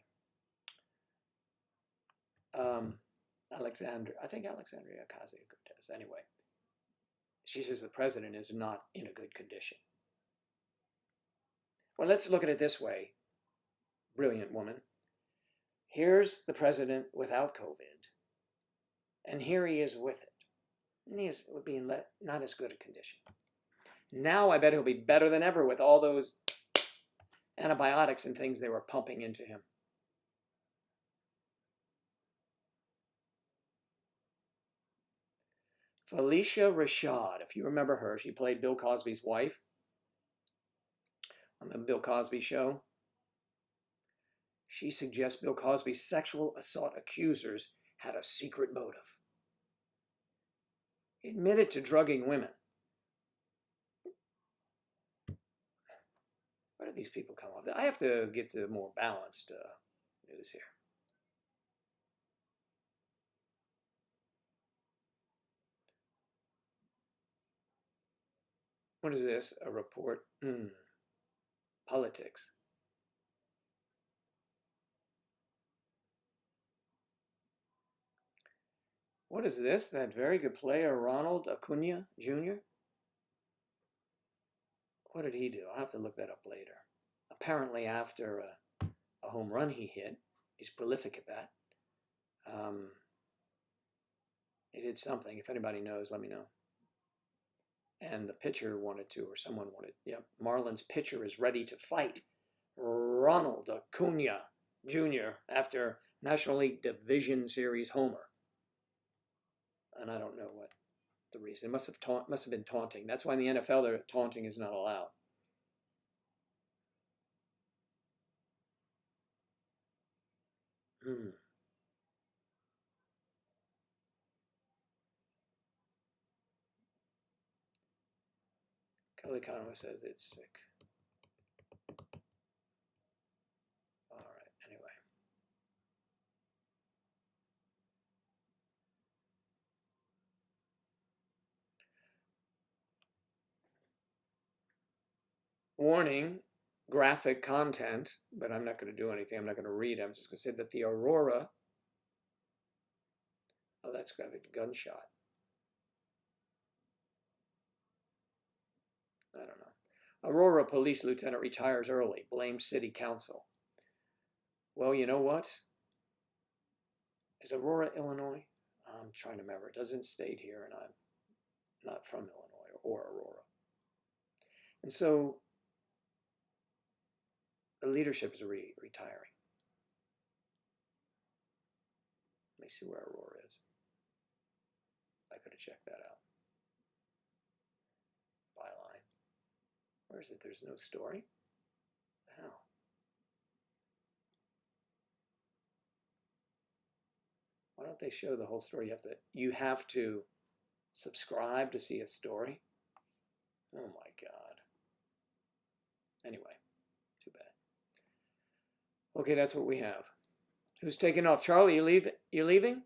Alexandria Ocasio-Cortez. Anyway, she says the president is not in a good condition. Well, let's look at it this way, brilliant woman. Here's the president without COVID, and here he is with it. And he would be in not as good a condition. Now I bet he'll be better than ever with all those antibiotics and things they were pumping into him. Phylicia Rashad, if you remember her, she played Bill Cosby's wife on the Bill Cosby Show. She suggests Bill Cosby's sexual assault accusers had a secret motive. He admitted to drugging women. Where do these people come off? I have to get to more balanced news here. What is this? A report? Politics. What is this? That very good player, Ronald Acuna Jr.? What did he do? I'll have to look that up later. Apparently, after a home run he hit, he's prolific at that. He did something. If anybody knows, let me know. And the pitcher wanted to, or someone wanted. Yeah, Marlins pitcher is ready to fight Ronald Acuna Jr. after National League Division Series homer. And I don't know what the reason. It must have been taunting. That's why in the NFL, taunting is not allowed. Kelly Conway says it's sick. All right, anyway. Warning, graphic content, but I'm not going to do anything. I'm not going to read. I'm just going to say that the Aurora, oh, that's graphic, gunshot. I don't know. Aurora police lieutenant retires early, blames city council. Well, you know what? Is Aurora, Illinois? I'm trying to remember. It doesn't state here, and I'm not from Illinois or Aurora. And so the leadership is retiring. Let me see where Aurora is. I could have checked that out. Byline. Where is it? There's no story? How? Why don't they show the whole story? You have to subscribe to see a story? Oh my God. Anyway, too bad. Okay, that's what we have. Who's taking off? Charlie, you leaving?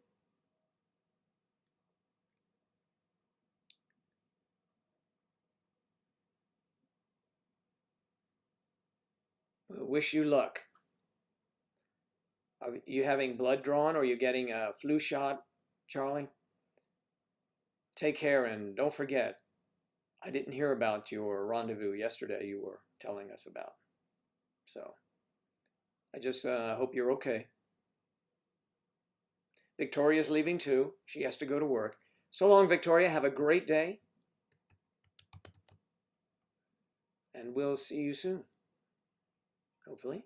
We'll wish you luck. Are you having blood drawn, or are you getting a flu shot, Charlie? Take care, and don't forget, I didn't hear about your rendezvous yesterday you were telling us about. So I just hope you're okay. Victoria's leaving too. She has to go to work. So long, Victoria. Have a great day. And we'll see you soon. Hopefully.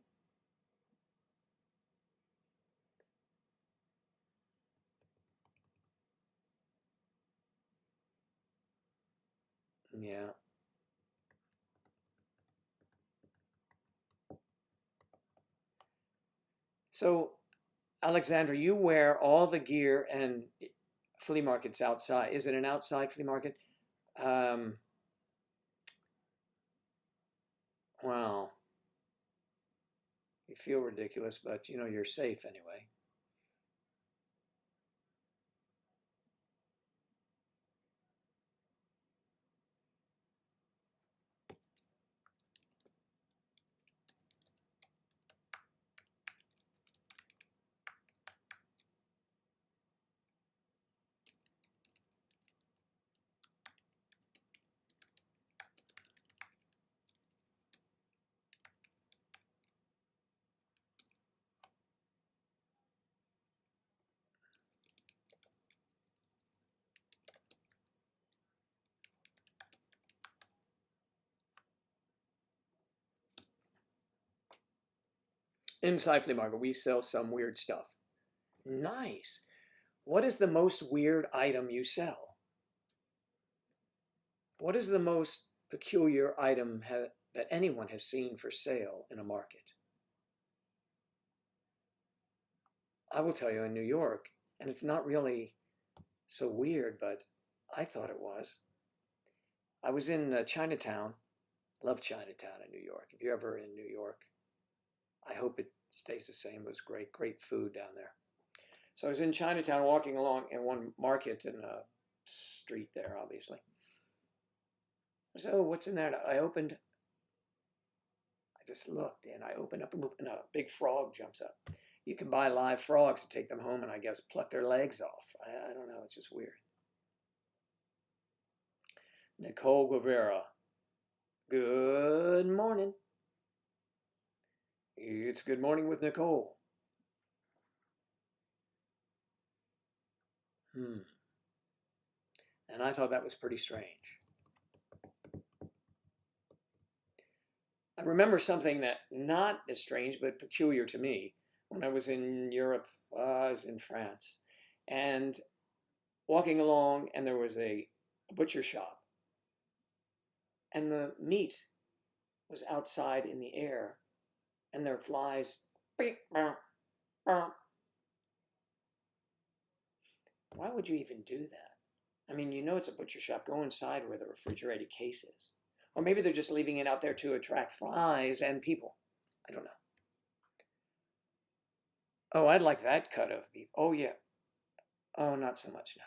Yeah. So, Alexandra, you wear all the gear and flea markets outside. Is it an outside flea market? Um, well, you feel ridiculous, but you know you're safe anyway. Inside flea market, we sell some weird stuff. Nice. What is the most weird item you sell? What is the most peculiar item that anyone has seen for sale in a market? I will tell you in New York, and it's not really so weird, but I thought it was. I was in Chinatown. Love Chinatown in New York. If you're ever in New York, I hope it stays the same. It was great, great food down there. So I was in Chinatown walking along in one market in a street there, obviously. I said, oh, what's in there? I just looked and I opened up and a big frog jumps up. You can buy live frogs and take them home and I guess pluck their legs off. I don't know. It's just weird. Nicole Guevara. Good morning. It's Good Morning with Nicole. And I thought that was pretty strange. I remember something that not as strange but peculiar to me when I was in Europe. I was in France and walking along, and there was a butcher shop, and the meat was outside in the air, and there were flies. Why would you even do that? I mean, you know it's a butcher shop. Go inside where the refrigerated case is. Or maybe they're just leaving it out there to attract flies and people. I don't know. Oh, I'd like that cut of beef. Oh, yeah. Oh, not so much now.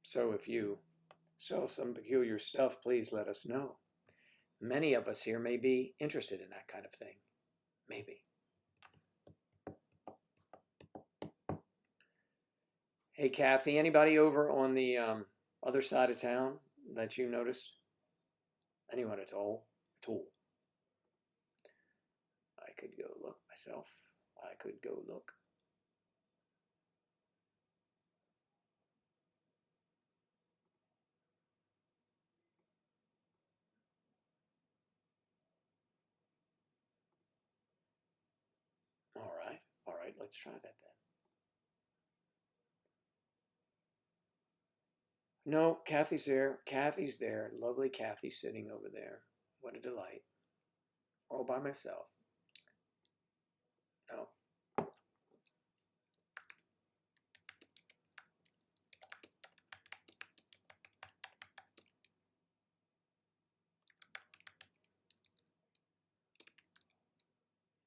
So if you sell some peculiar stuff, please let us know. Many of us here may be interested in that kind of thing. Maybe. Hey, Kathy, anybody over on the other side of town that you noticed? Anyone at all? At all? I could go look myself. I could go look. All right, let's try that then. No, Kathy's there. Kathy's there. Lovely Kathy sitting over there. What a delight. All by myself. No.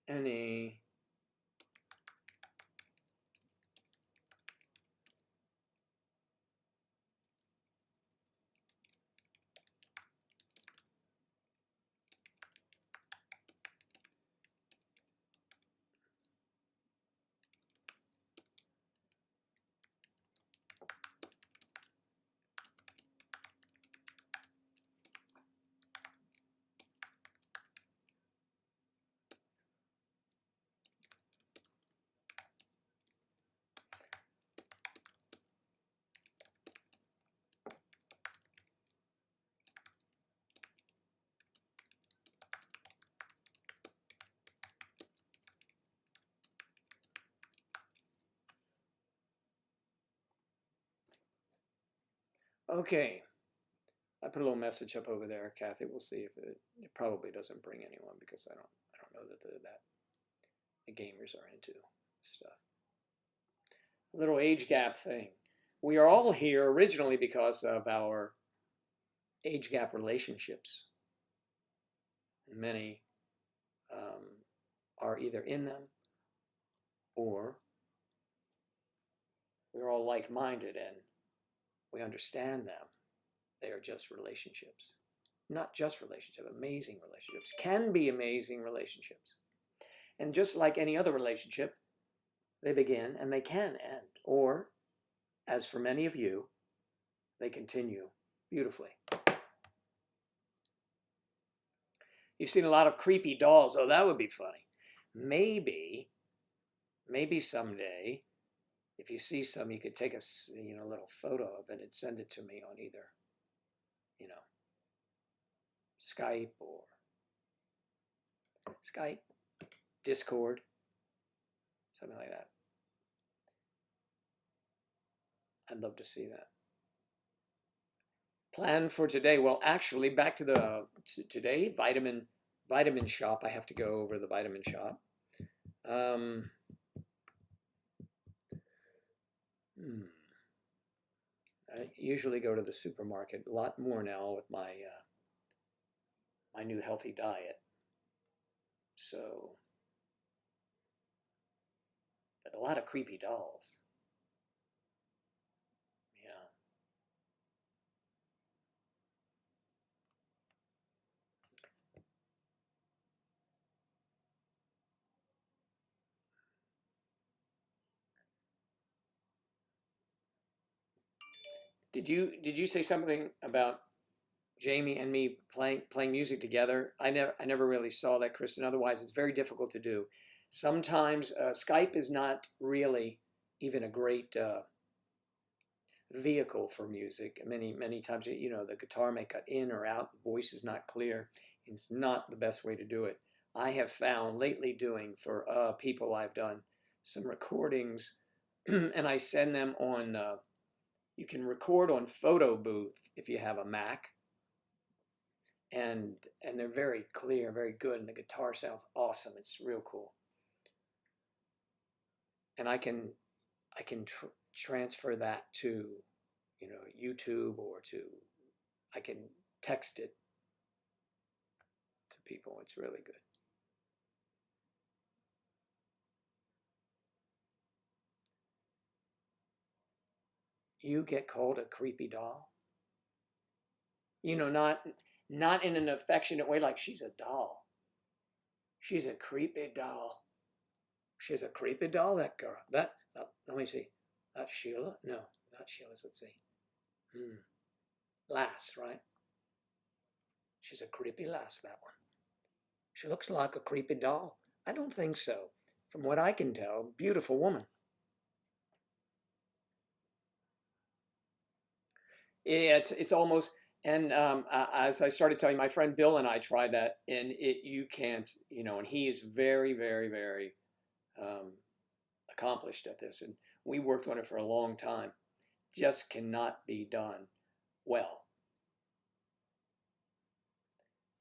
Any. Okay. I put a little message up over there, Kathy. We'll see if it probably doesn't bring anyone because I don't know that the gamers are into stuff. A little age gap thing. We are all here originally because of our age gap relationships. Many are either in them or we're all like-minded and we understand them. They are just relationships. Not just relationships, amazing relationships. Can be amazing relationships. And just like any other relationship, they begin and they can end. Or, as for many of you, they continue beautifully. You've seen a lot of creepy dolls. Oh, that would be funny. Maybe someday, if you see some, you could take a little photo of it and send it to me on either, Skype or Discord, something like that. I'd love to see that. Plan for today. Well, actually, back to today, vitamin shop. I have to go over the vitamin shop. I usually go to the supermarket a lot more now with my my new healthy diet. So, but a lot of creepy dolls. Yeah. Did you say something about Jamie and me playing music together? I never really saw that, Kristen. Otherwise, it's very difficult to do. Sometimes Skype is not really even a great vehicle for music. Many times, the guitar may cut in or out, the voice is not clear. It's not the best way to do it. I have found lately doing for people I've done some recordings, and I send them on. You can record on Photo Booth if you have a Mac, and they're very clear, very good, and the guitar sounds awesome. It's real cool. And I can transfer that to YouTube or I can text it to people. It's really good. You get called a creepy doll? Not in an affectionate way like she's a doll. She's a creepy doll. She's a creepy doll, that girl. Let me see. That's Sheila? No, not Sheila's. Let's see. Lass, right? She's a creepy lass, that one. She looks like a creepy doll. I don't think so. From what I can tell, beautiful woman. Yeah, it's almost, and as I started telling my friend Bill and I tried that, and you can't, and he is very, very, very accomplished at this, and we worked on it for a long time. Just cannot be done well.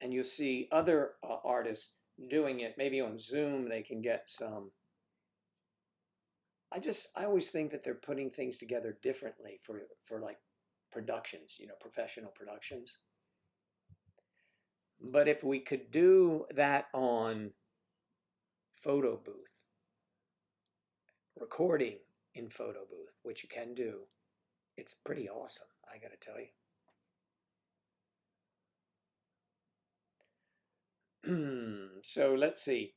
And you'll see other artists doing it. Maybe on Zoom they can get some. I always think that they're putting things together differently for like productions, professional productions. But if we could do that on Photo Booth, recording in Photo Booth, which you can do, it's pretty awesome, I gotta tell you. So let's see.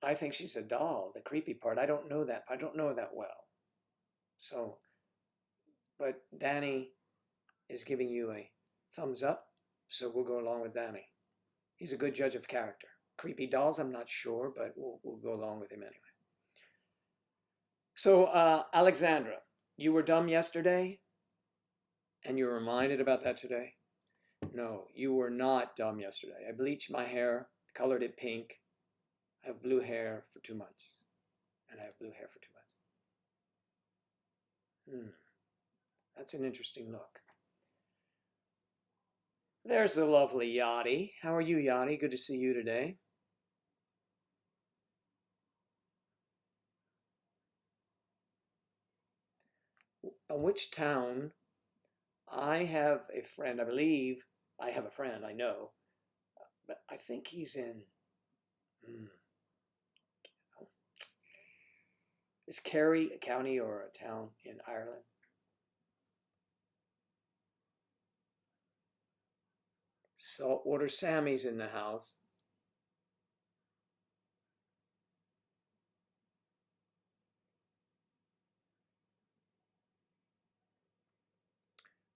I think she's a doll. The creepy part, I don't know that. I don't know that well. So, but Danny is giving you a thumbs up, so we'll go along with Danny. He's a good judge of character. Creepy dolls, I'm not sure, but we'll go along with him anyway. So, Alexandra, you were dumb yesterday, and you were reminded about that today? No, you were not dumb yesterday. I bleached my hair, colored it pink. I have blue hair for 2 months. And I have blue hair for 2 months. That's an interesting look. There's the lovely Yachty. How are you, Yachty? Good to see you today. Which town? I have a friend, I believe. I have a friend, I know. But I think he's in. Is Kerry a county or a town in Ireland? Saltwater Sammy's in the house.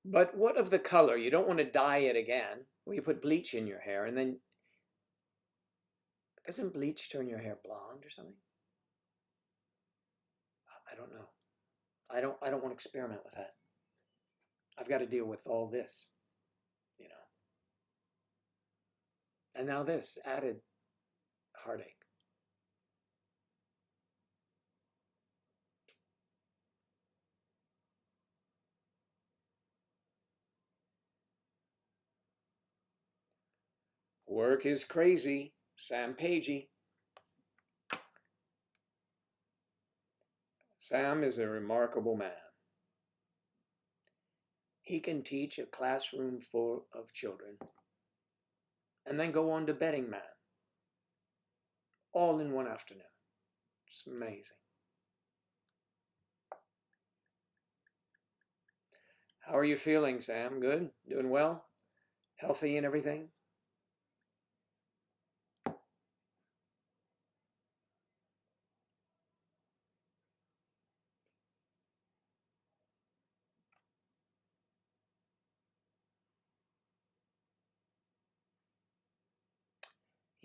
But what of the color? You don't want to dye it again. Well, you put bleach in your hair, and then doesn't bleach turn your hair blonde or something? I don't know. I don't want to experiment with that. I've got to deal with all this, you know. And now this added heartache. Work is crazy, Sam Pagey. Sam is a remarkable man. He can teach a classroom full of children and then go on to Betting Man, all in one afternoon. It's amazing. How are you feeling, Sam? Good? Doing well? Healthy and everything?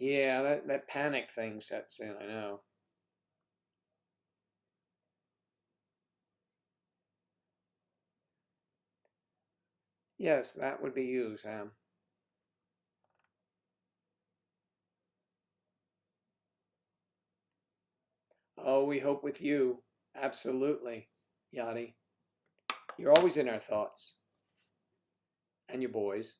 Yeah, that panic thing sets in, I know. Yes, that would be you, Sam. Oh, we hope with you. Absolutely, Yachty. You're always in our thoughts. And your boys.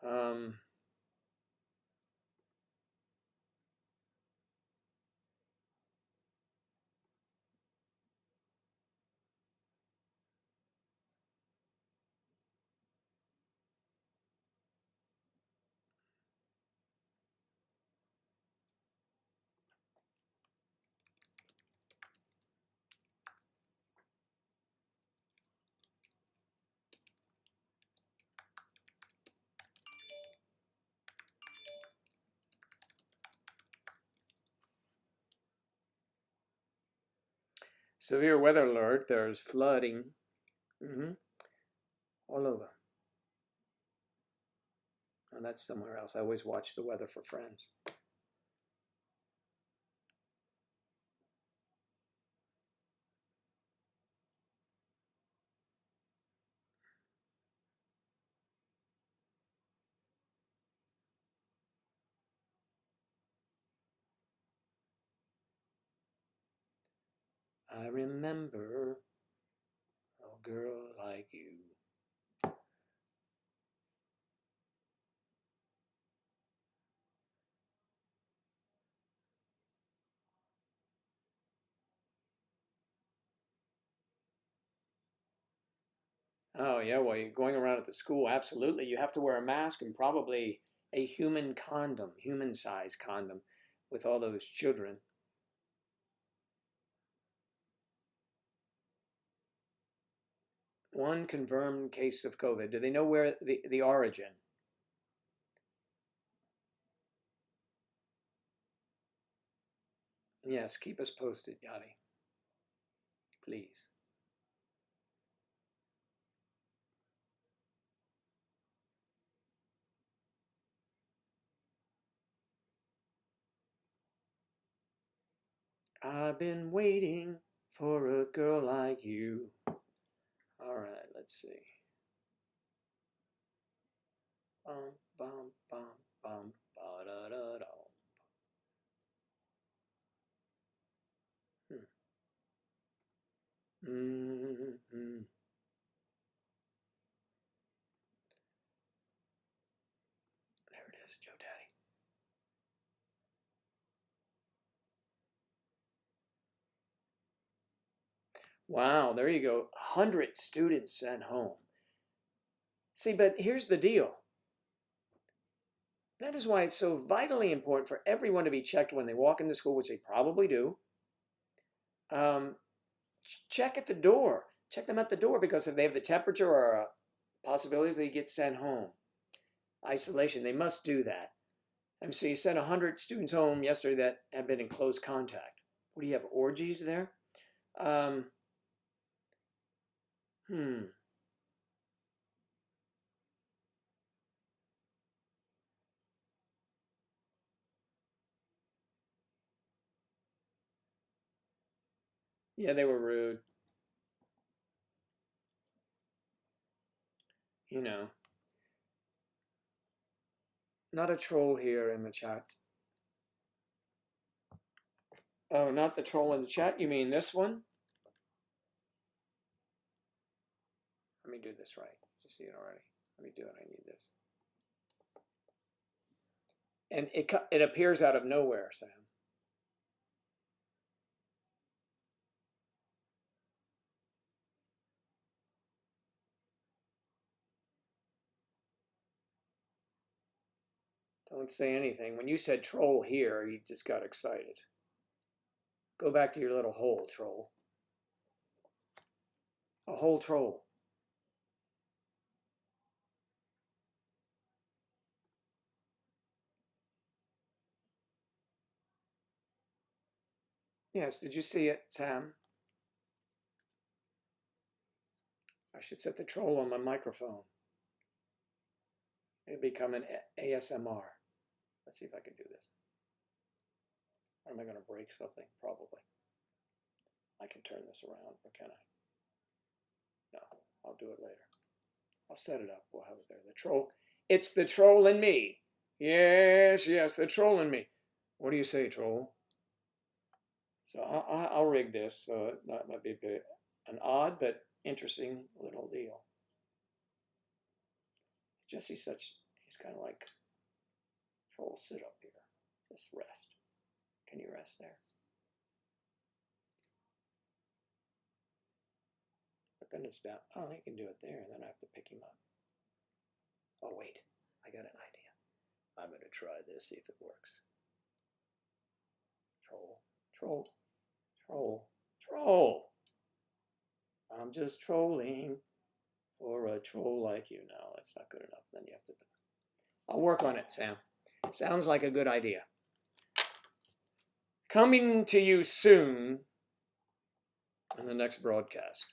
Um, severe weather alert. There's flooding. All over. And that's somewhere else. I always watch the weather for Friends. I remember a girl like you. Oh, yeah, well, you're going around at the school. Absolutely. You have to wear a mask and probably a human condom, human size condom, with all those children. One confirmed case of COVID. Do they know where the origin? Yes, keep us posted, Yachty. Please. I've been waiting for a girl like you. All right, let's see. Bum, bum, bum, bum, ba da da da. Mm-hmm. There it is, Joe Daddy. Wow, there you go. 100 students sent home. See, but here's the deal. That is why it's so vitally important for everyone to be checked when they walk into school, which they probably do. Check at the door. Check them at the door, because if they have the temperature or possibilities, they get sent home. Isolation, they must do that. And so you sent 100 students home yesterday that have been in close contact. What do you have, orgies there? Yeah, they were rude. You know, not a troll here in the chat. Oh, not the troll in the chat. You mean this one? Let me do this right. You see it already. Let me do it. I need this. And it appears out of nowhere, Sam. Don't say anything. When you said troll here, you just got excited. Go back to your little hole, troll. A hole troll. Yes, did you see it, Sam? I should set the troll on my microphone. It'll become an ASMR. Let's see if I can do this. Or am I going to break something? Probably. I can turn this around, or can I? No, I'll do it later. I'll set it up. We'll have it there. The troll. It's the troll in me. Yes, yes, the troll in me. What do you say, troll? So I'll rig this. So that might be a bit an odd but interesting little deal. Jesse's he's kind of like, troll, sit up here. Just rest. Can you rest there? But then it's down. Oh, he can do it there, and then I have to pick him up. Oh, wait. I got an idea. I'm going to try this, see if it works. Troll, troll, troll, troll. I'm just trolling for a troll like you. No, that's not good enough. Then you have to. I'll work on it, Sam. Sounds like a good idea. Coming to you soon in the next broadcast.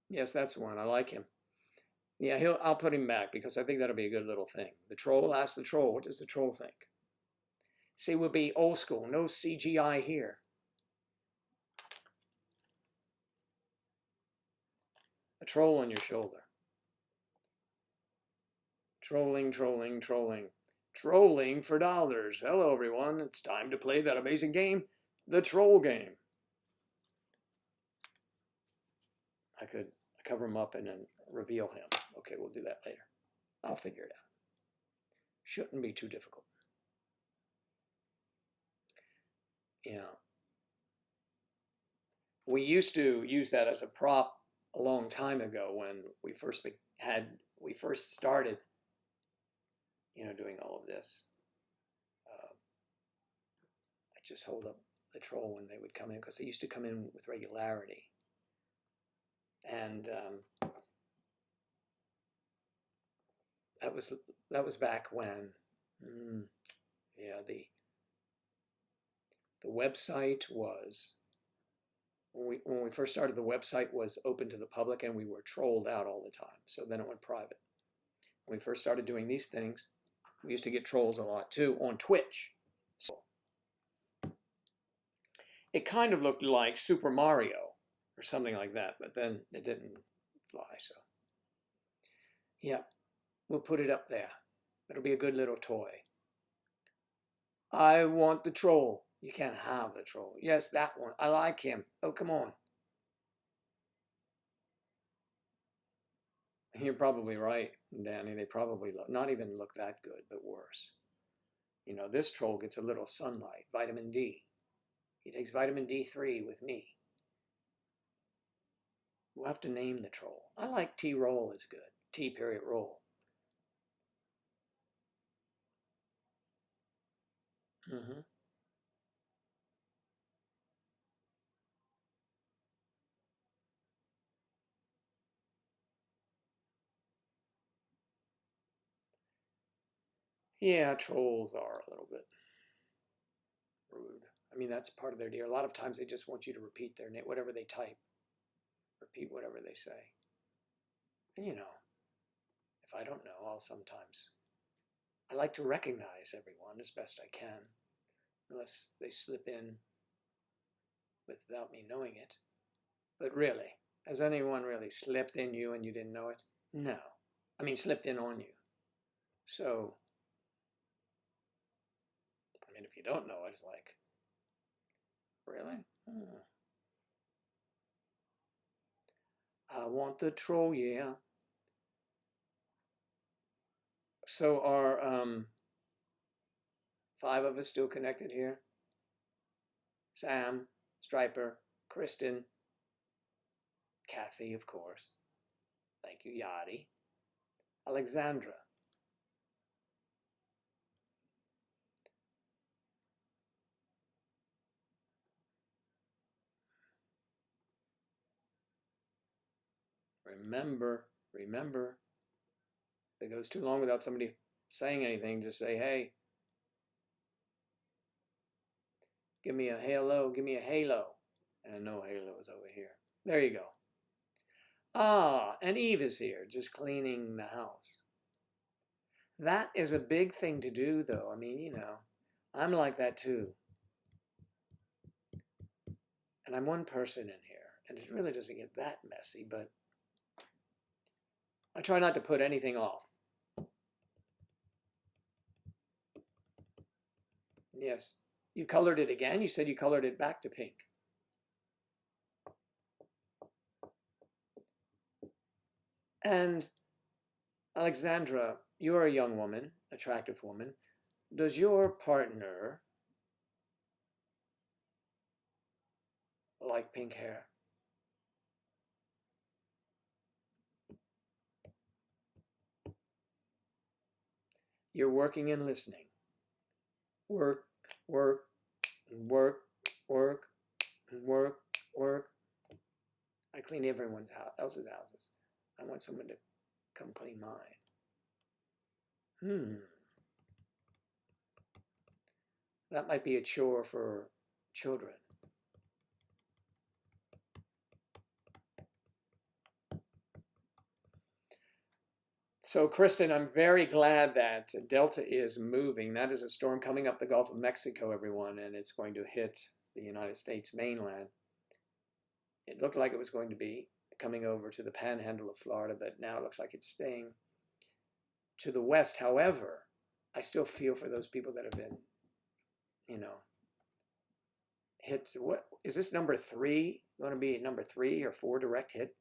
Yes, that's the one. I like him. Yeah, I'll put him back because I think that'll be a good little thing. The troll, ask the troll, what does the troll think? See, we'll be old school. No CGI here. A troll on your shoulder. Trolling, trolling, trolling. Trolling for dollars. Hello, everyone. It's time to play that amazing game, the troll game. I could cover him up and then reveal him. Okay, we'll do that later. I'll figure it out. Shouldn't be too difficult. Yeah. We used to use that as a prop a long time ago when we first started, doing all of this. I just hold up the troll when they would come in because they used to come in with regularity. And that was back when, yeah, the website was, when we first started, the website was open to the public and we were trolled out all the time. So then it went private. When we first started doing these things, we used to get trolls a lot too on Twitch. So It kind of looked like Super Mario or something like that, but then it didn't fly. So, yeah, we'll put it up there. It'll be a good little toy. I want the troll. You can't have the troll. Yes, that one. I like him. Oh, come on. You're probably right, Danny. They probably not even look that good, but worse. You know, this troll gets a little sunlight, vitamin D. He takes vitamin D3 with me. We'll have to name the troll. I like T-roll is good. T-roll. Mm-hmm. Yeah, trolls are a little bit rude. I mean, that's part of their deal. A lot of times they just want you to repeat their name, whatever they type. Repeat whatever they say. And you know, if I don't know, I'll sometimes. I like to recognize everyone as best I can, unless they slip in without me knowing it. But really, has anyone really slipped in you and you didn't know it? No. I mean, slipped in on you. So, I mean, if you don't know it, it's like, really? Oh. I want the troll, yeah. So are 5 of us still connected here? Sam, Striper, Kristen, Kathy, of course. Thank you, Yadi. Alexandra. Remember, if it goes too long without somebody saying anything, just say, hey, give me a halo, give me a halo. And no halo is over here. There you go. Ah, and Eve is here, just cleaning the house. That is a big thing to do, though. I mean, you know, I'm like that too. And I'm one person in here, and it really doesn't get that messy, but I try not to put anything off. Yes. You colored it again? You said you colored it back to pink. And Alexandra, you're a young woman, attractive woman. Does your partner like pink hair? You're working and listening. Work, work, work, work, work, work. I clean everyone else's houses. I want someone to come clean mine. That might be a chore for children. So, Kristen, I'm very glad that Delta is moving. That is a storm coming up the Gulf of Mexico, everyone, and it's going to hit the United States mainland. It looked like it was going to be coming over to the panhandle of Florida, but now it looks like it's staying to the west. However, I still feel for those people that have been, you know, hit. What is this number 3 going to be? Number 3 or 4 direct hit?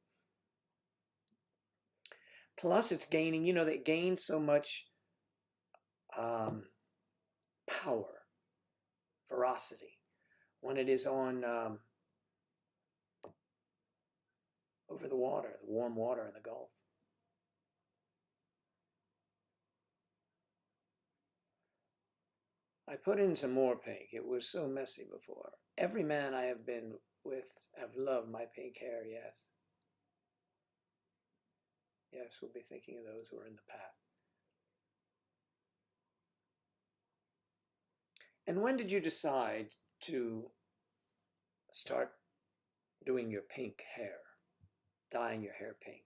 Plus, it's gaining. You know, that gains so much power, ferocity when it is on over the water, the warm water in the Gulf. I put in some more pink. It was so messy before. Every man I have been with have loved my pink hair, yes. Yes, we'll be thinking of those who are in the path. And when did you decide to start doing your pink hair, dyeing your hair pink?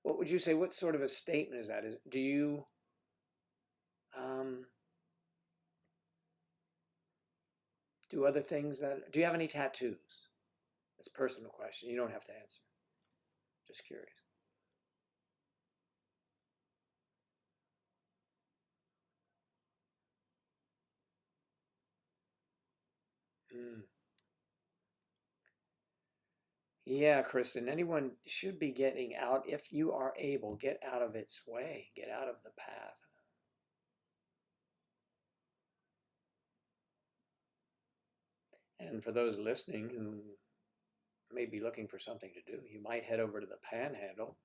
What would you say? What sort of a statement is that? Do you do other things that... Do you have any tattoos? It's a personal question. You don't have to answer. Just curious. Mm. Yeah, Kristen, anyone should be getting out, if you are able, get out of its way, get out of the path. And for those listening who may be looking for something to do, you might head over to the Panhandle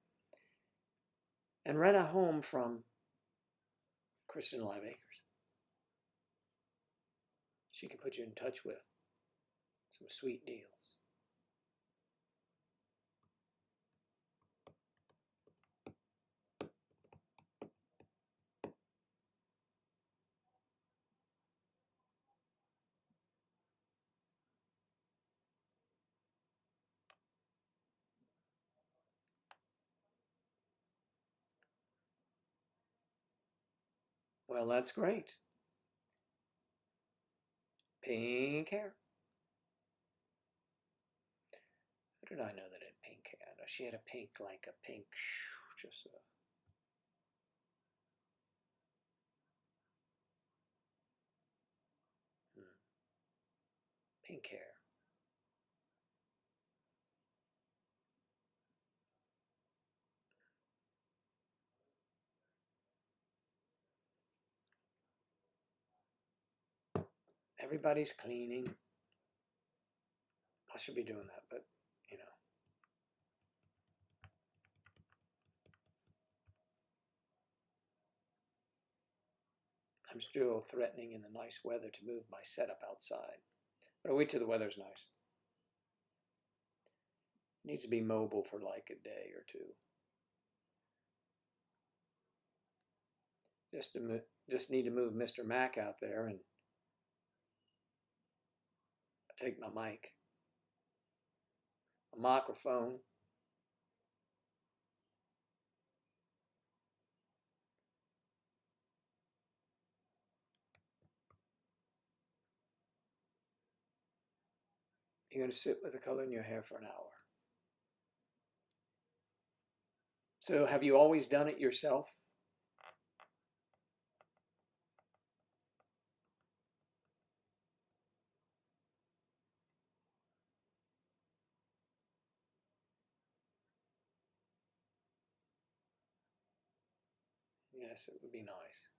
and rent a home from Kristen Liveacres. She can put you in touch with some sweet deals. Well, that's great. Pink hair. How did I know that it had pink hair? No, she had a pink, like a pink, just a... Pink hair. Everybody's cleaning. I should be doing that, but, you know. I'm still threatening in the nice weather to move my setup outside. But I'll wait till the weather's nice. It needs to be mobile for like a day or two. Just need to move Mr. Mac out there and take my mic, a microphone. You're going to sit with the color in your hair for an hour. So have you always done it yourself? Yes, it would be nice.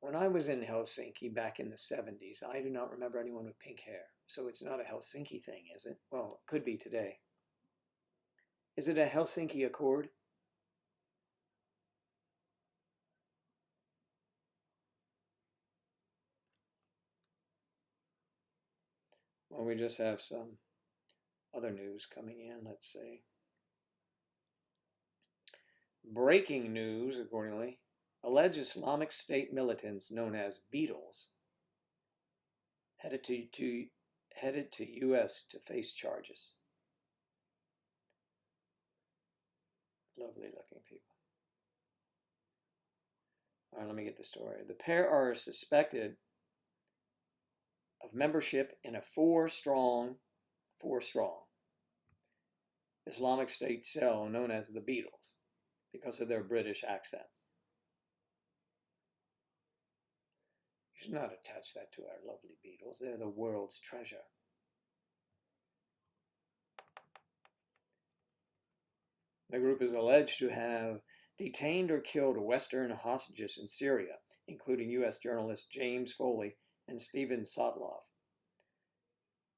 When I was in Helsinki back in the 70s, I do not remember anyone with pink hair. So it's not a Helsinki thing, is it? Well, it could be today. Is it a Helsinki Accord? Well, we just have some other news coming in. Let's see. Breaking news, accordingly. Alleged Islamic State militants known as Beatles headed to U.S. to face charges. Lovely looking people. All right, let me get the story. The pair are suspected of membership in a four-strong Islamic State cell known as the Beatles because of their British accents. You should not attach that to our lovely Beatles. They're the world's treasure. The group is alleged to have detained or killed Western hostages in Syria, including U.S. journalists James Foley and Steven Sotloff,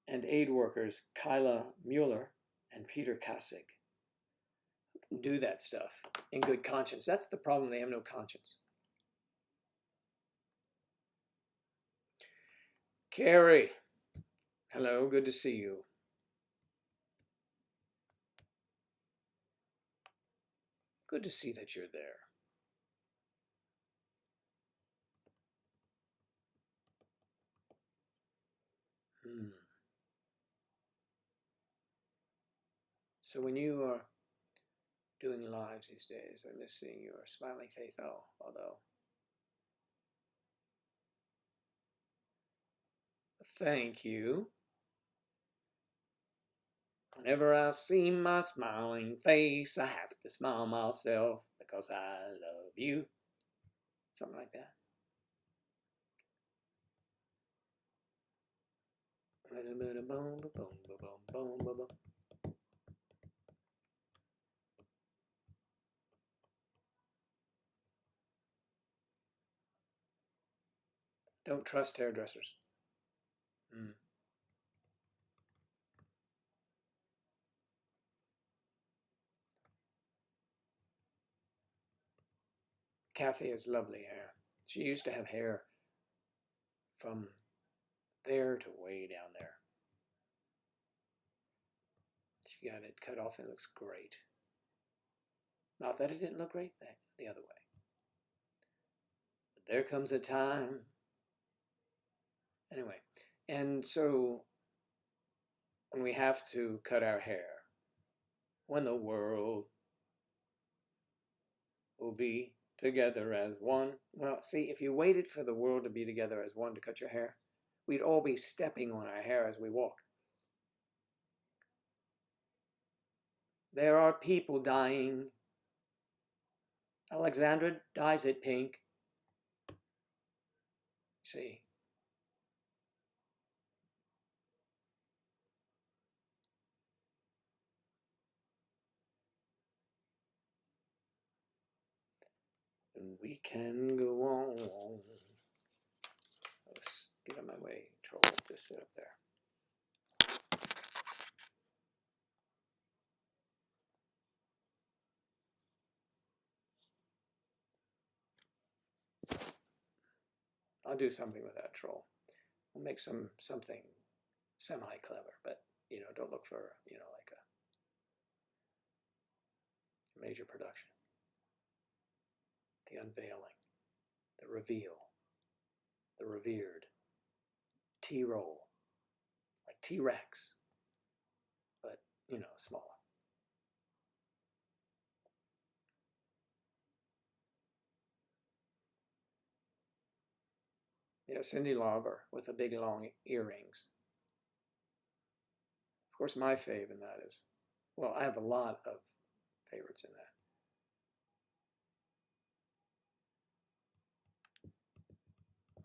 and aid workers Kyla Mueller and Peter Kassig. Who can do that stuff in good conscience? That's the problem. They have no conscience. Carrie, hello, good to see you. Good to see that you're there. So when you are doing lives these days, I miss seeing your smiling face. Oh, although Thank you. Whenever I see my smiling face, I have to smile myself because I love you. Something like that. Don't trust hairdressers. Mm. Kathy has lovely hair. She used to have hair from there to way down there. She got it cut off and it looks great. Not that it didn't look great the other way. But there comes a time. Anyway, and so when we have to cut our hair, when the world will be together as one. Well, see, if you waited for the world to be together as one to cut your hair, we'd all be stepping on our hair as we walk. There are people dying. Alexandra dyes it pink. See. And we can go on. Let's get out of my way. Troll, just sit up there. I'll do something with that troll. We'll make something semi-clever, but don't look for like a major production. The unveiling, the reveal, the revered, T-roll, like T-Rex, but smaller. Yeah, Cyndi Lauper with the big long earrings. Of course, my fave in that is, well, I have a lot of favorites in that.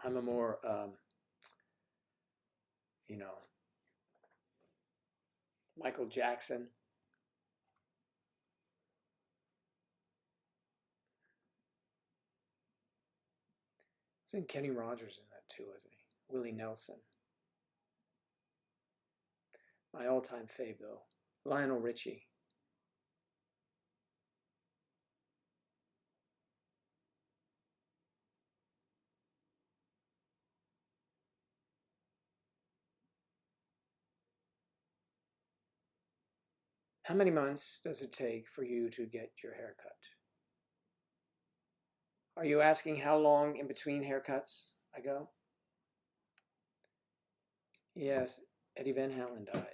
I'm a more, Michael Jackson. I think Kenny Rogers in that too, isn't he? Willie Nelson. My all-time fave, though, Lionel Richie. How many months does it take for you to get your hair cut? Are you asking how long in between haircuts I go? Yes, Eddie Van Halen died.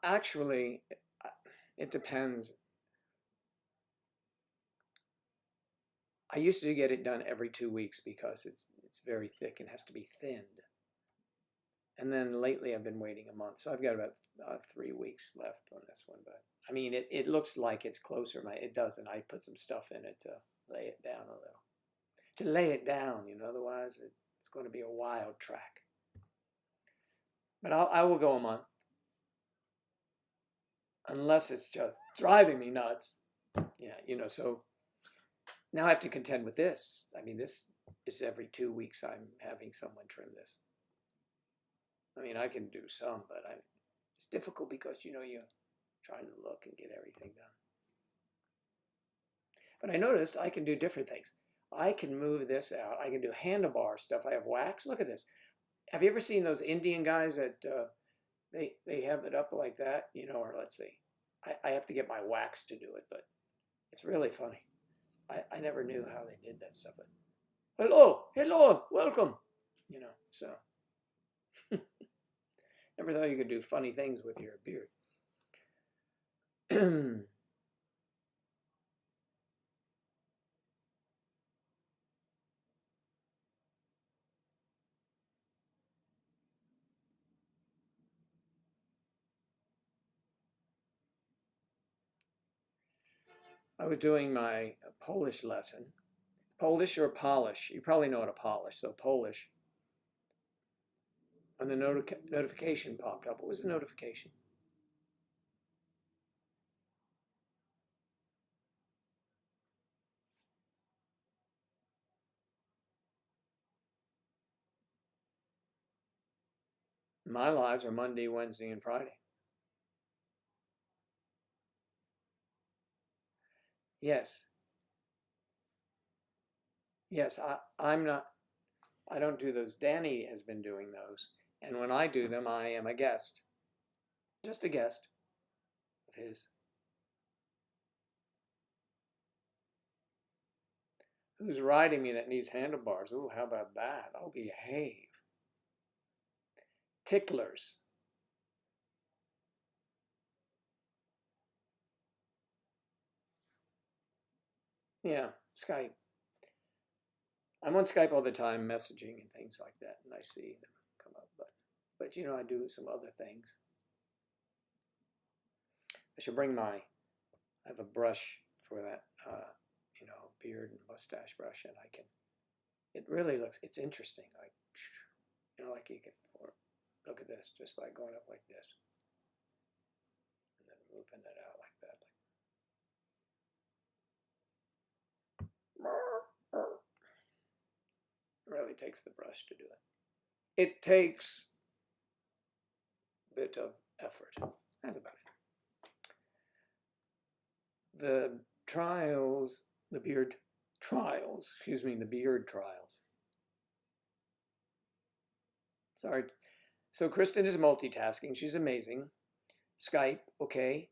Actually, it depends. I used to get it done every 2 weeks because it's very thick and has to be thinned. And then lately I've been waiting a month, so I've got about 3 weeks left on this one. But I mean, it looks like it's closer. It doesn't. I put some stuff in it to lay it down a little. To lay it down, otherwise it's going to be a wild track. But I will go a month. Unless it's just driving me nuts. Yeah, so now I have to contend with this. I mean, this is every 2 weeks I'm having someone trim this. I mean, I can do some, but it's difficult because, you're trying to look and get everything done. But I noticed I can do different things. I can move this out. I can do handlebar stuff. I have wax. Look at this. Have you ever seen those Indian guys that they have it up like that? Or let's see. I have to get my wax to do it, but it's really funny. I never knew how they did that stuff. But, hello, welcome. So Never thought you could do funny things with your beard. I was doing my Polish lesson. Polish or Polish? You probably know how to polish, so Polish. And the notification popped up. What was the notification? My lives are Monday, Wednesday, and Friday. Yes. Yes, I'm not, I don't do those. Danny has been doing those. And when I do them, I am a guest. Just a guest of his. Who's riding me that needs handlebars? Ooh, how about that? I'll behave. Ticklers. Yeah, Skype. I'm on Skype all the time, messaging and things like that, and I see them come up. But you know, I do some other things. I should bring I have a brush for that, you know, beard and mustache brush, and I can. It really looks. It's interesting. Like, you know, like you can look at this just by going up like this, and then moving it out like that. It really takes the brush to do it. It takes a bit of effort. That's about it. The trials, the beard trials, excuse me, the beard trials. Sorry. So Kristen is multitasking. She's amazing. Skype, okay.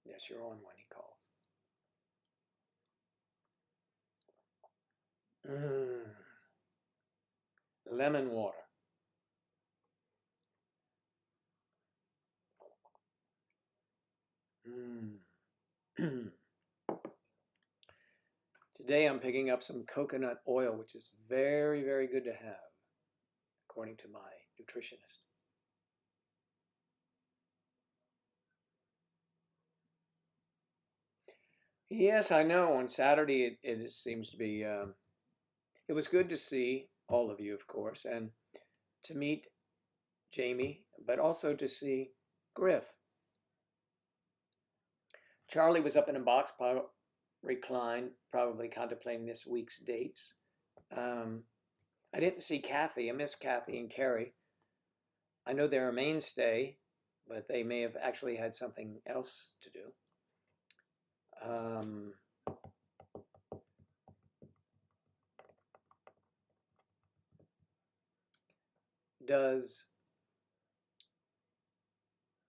Yes, you're on when he calls. Lemon water. Today I'm picking up some coconut oil, which is very, very good to have, according to my nutritionist. Yes, I know. On Saturday, it seems to be, it was good to see all of you, of course, and to meet Jamie, but also to see Griff. Charlie was up in a box, reclined, probably contemplating this week's dates. I didn't see Kathy. I miss Kathy and Carrie. I know they're a mainstay, but they may have actually had something else to do. Does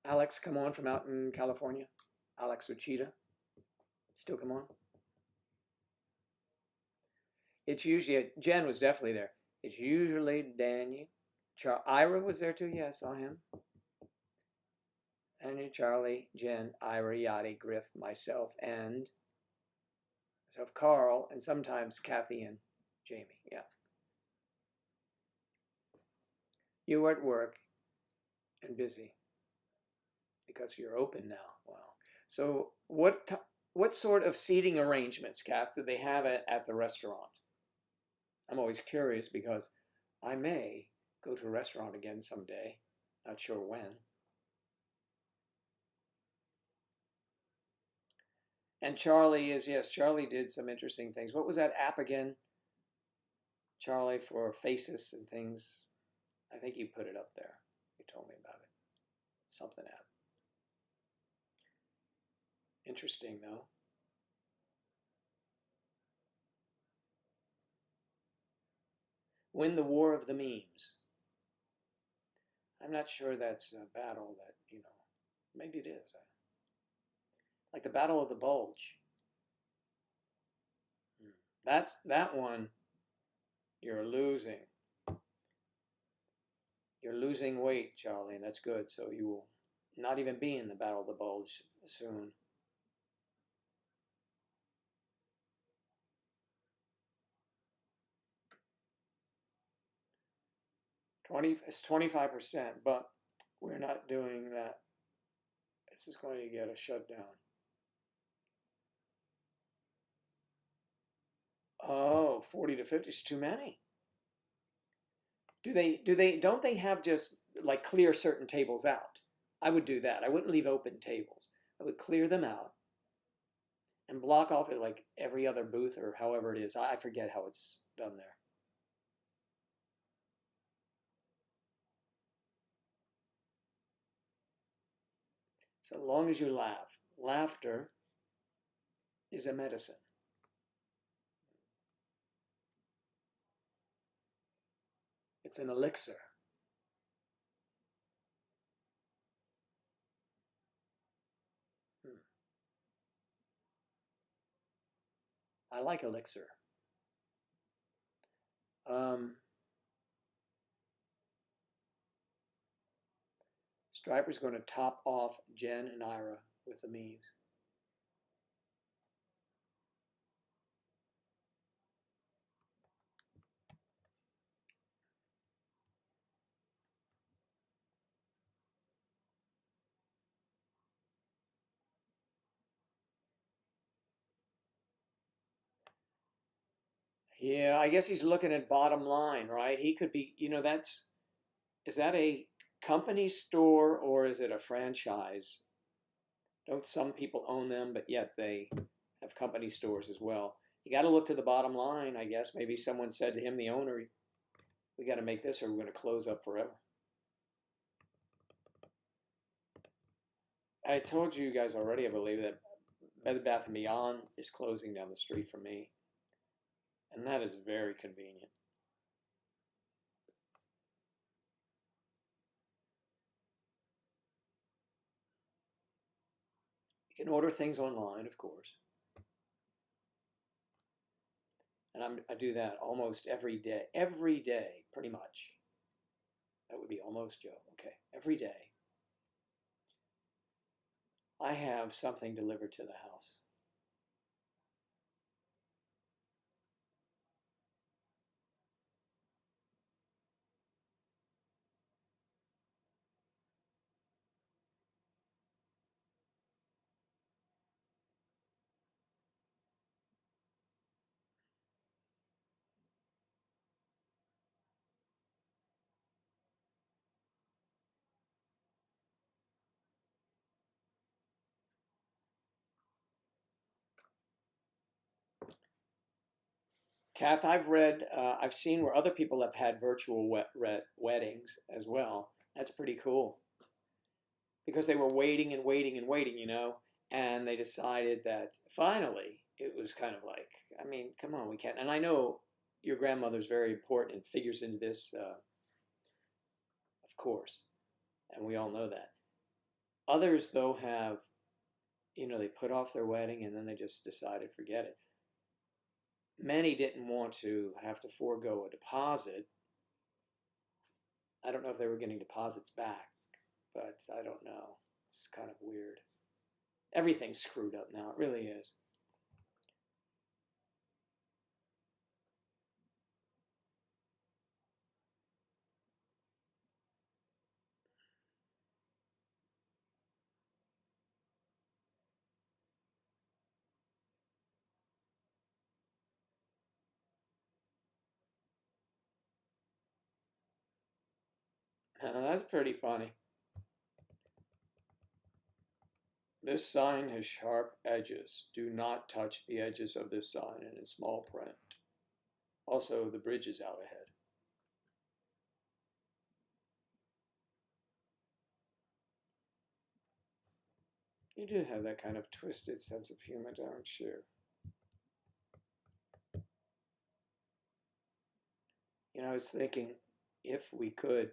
Alex come on from out in California? Alex Uchida? Still come on? It's usually, Jen was definitely there. It's usually Daniel. Ira was there too. Yeah, I saw him. Anya, Charlie, Jen, Ira, Yachty, Griff, myself, and Carl, and sometimes Kathy and Jamie. Yeah. You were at work and busy because you're open now. Wow. So what sort of seating arrangements, Kath, do they have at the restaurant? I'm always curious because I may go to a restaurant again someday. Not sure when. And Charlie is, yes, Charlie did some interesting things. What was that app again? Charlie, for faces and things. I think you put it up there. You told me about it. Something app. Interesting, though. Win the war of the memes. I'm not sure that's a battle that, you know, maybe it is. Like the Battle of the Bulge. That one You're losing. You're losing weight, Charlie, and that's good. So you will not even be in the Battle of the Bulge soon. 25%, but we're not doing that. This is going to get a shutdown. Oh, 40 to 50 is too many. Don't they have just like clear certain tables out? I would do that. I wouldn't leave open tables. I would clear them out and block off it like every other booth or however it is. I forget how it's done there. So long as you laugh. Laughter is a medicine. It's an elixir. I like elixir. Striper's going to top off Jen and Ira with the memes. Yeah, I guess he's looking at bottom line, right? He could be, is that a company store or is it a franchise? Don't some people own them, but yet they have company stores as well? You got to look to the bottom line, I guess. Maybe someone said to him, the owner, we got to make this or we're going to close up forever. I told you guys already, I believe, that Bed Bath & Beyond is closing down the street from me. And that is very convenient. You can order things online, of course. And I do that almost every day, pretty much. That would be almost Joe. Okay, every day. I have something delivered to the house. Kath, I've seen where other people have had virtual weddings as well. That's pretty cool because they were waiting and waiting and waiting, and they decided that finally it was kind of like, I mean, come on, we can't. And I know your grandmother's very important and figures into this, of course, and we all know that. Others, though, have, they put off their wedding and then they just decided, forget it. Many didn't want to have to forego a deposit. I don't know if they were getting deposits back, but I don't know. It's kind of weird. Everything's screwed up now. It really is. That's pretty funny. This sign has sharp edges. Do not touch the edges of this sign, and in small print. Also, the bridge is out ahead. You do have that kind of twisted sense of humor, don't you? I was thinking if we could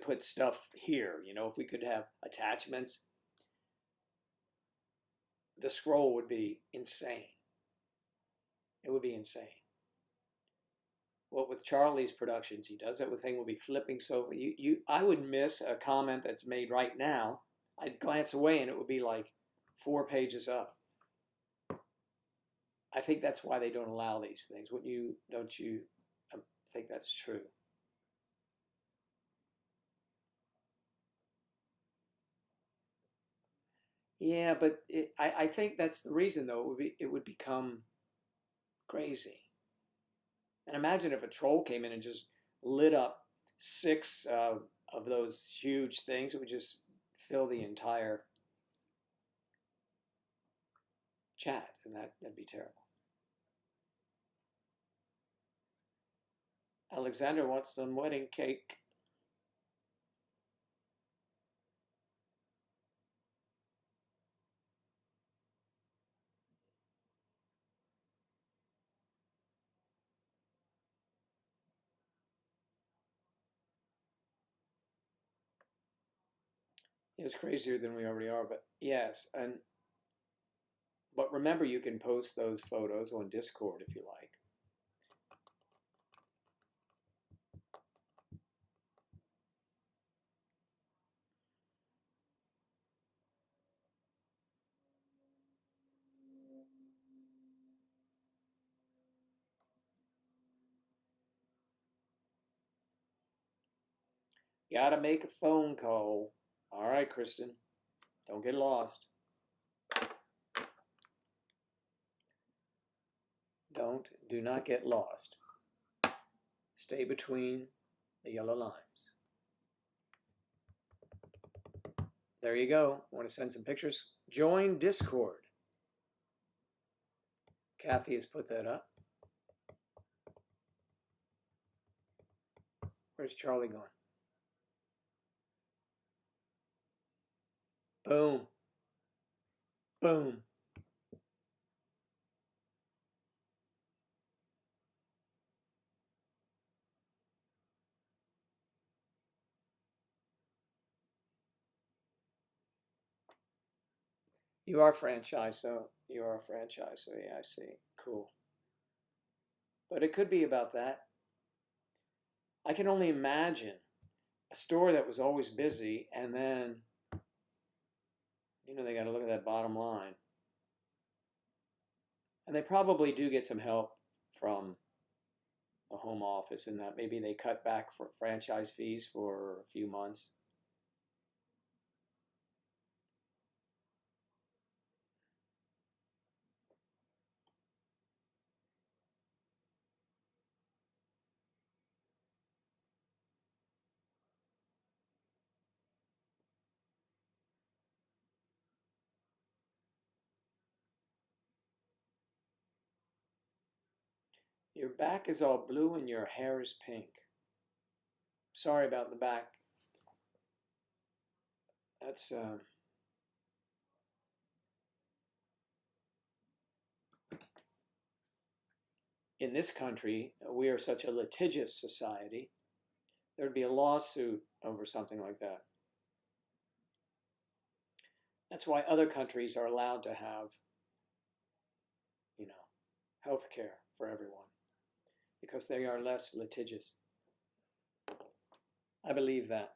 put stuff here, if we could have attachments, the scroll would be insane. It would be insane. What with Charlie's productions, he does it with thing will be flipping sofa. I would miss a comment that's made right now. I'd glance away and it would be like 4 pages up. I think that's why they don't allow these things. Don't you think that's true? Yeah, but I think that's the reason though. It would become crazy. And imagine if a troll came in and just lit up 6 of those huge things. It would just fill the entire chat, and that'd be terrible. Alexander wants some wedding cake. It's crazier than we already are, but yes, but remember you can post those photos on Discord if you like. Gotta make a phone call. All right, Kristen. Don't get lost. Do not get lost. Stay between the yellow lines. There you go. Want to send some pictures? Join Discord. Kathy has put that up. Where's Charlie going? Boom. Boom. You are franchise, so you are a franchise, so yeah, I see. Cool. But it could be about that. I can only imagine a store that was always busy and then, they got to look at that bottom line. And they probably do get some help from the home office in that maybe they cut back for franchise fees for a few months. Your back is all blue and your hair is pink. Sorry about the back. That's in this country, we are such a litigious society. There'd be a lawsuit over something like that. That's why other countries are allowed to have, health care for everyone, because they are less litigious. I believe that.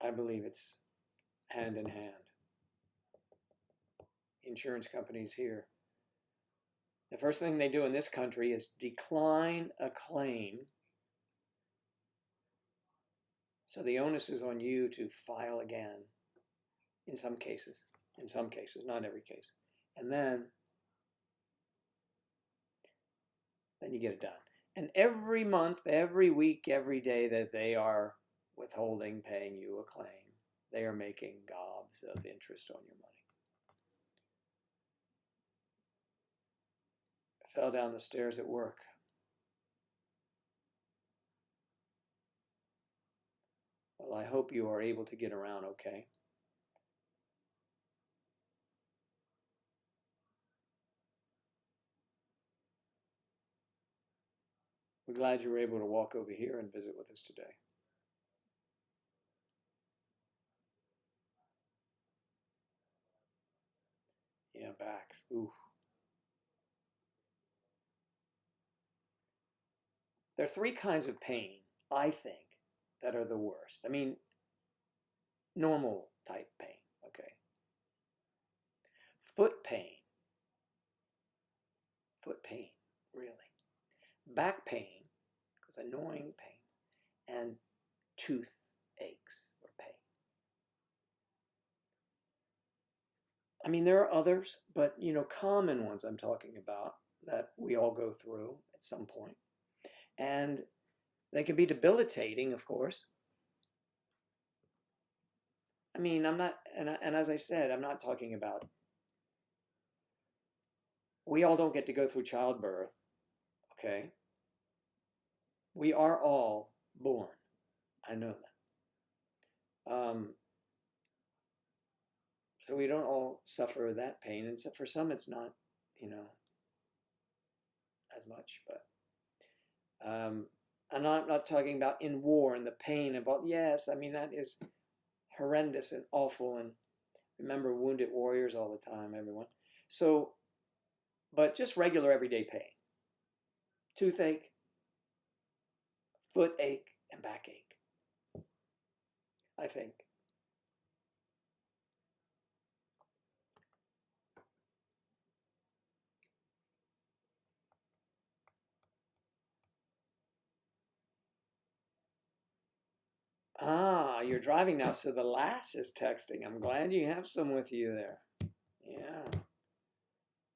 I believe it's hand in hand. Insurance companies here. The first thing they do in this country is decline a claim. So the onus is on you to file again in some cases, not every case. And then you get it done. And every month, every week, every day that they are withholding paying you a claim, they are making gobs of interest on your money. I fell down the stairs at work. Well, I hope you are able to get around okay. We're glad you were able to walk over here and visit with us today. Yeah, backs. Oof. There are three kinds of pain, I think, that are the worst. I mean, normal type pain, okay? Foot pain, really. Back pain, because annoying pain, and tooth aches or pain. I mean, there are others, but common ones I'm talking about that we all go through at some point. And they can be debilitating, of course. I mean, I'm not, and as I said, I'm not talking about, we all don't get to go through childbirth, okay? We are all born. I know that. So we don't all suffer that pain, and for some it's not, as much, but I'm not talking about in war and the pain about, yes, I mean, that is horrendous and awful, and remember wounded warriors all the time, everyone. So, but just regular everyday pain. Toothache, foot ache, and backache, I think. Ah, you're driving now, so the lass is texting. I'm glad you have some with you there. Yeah,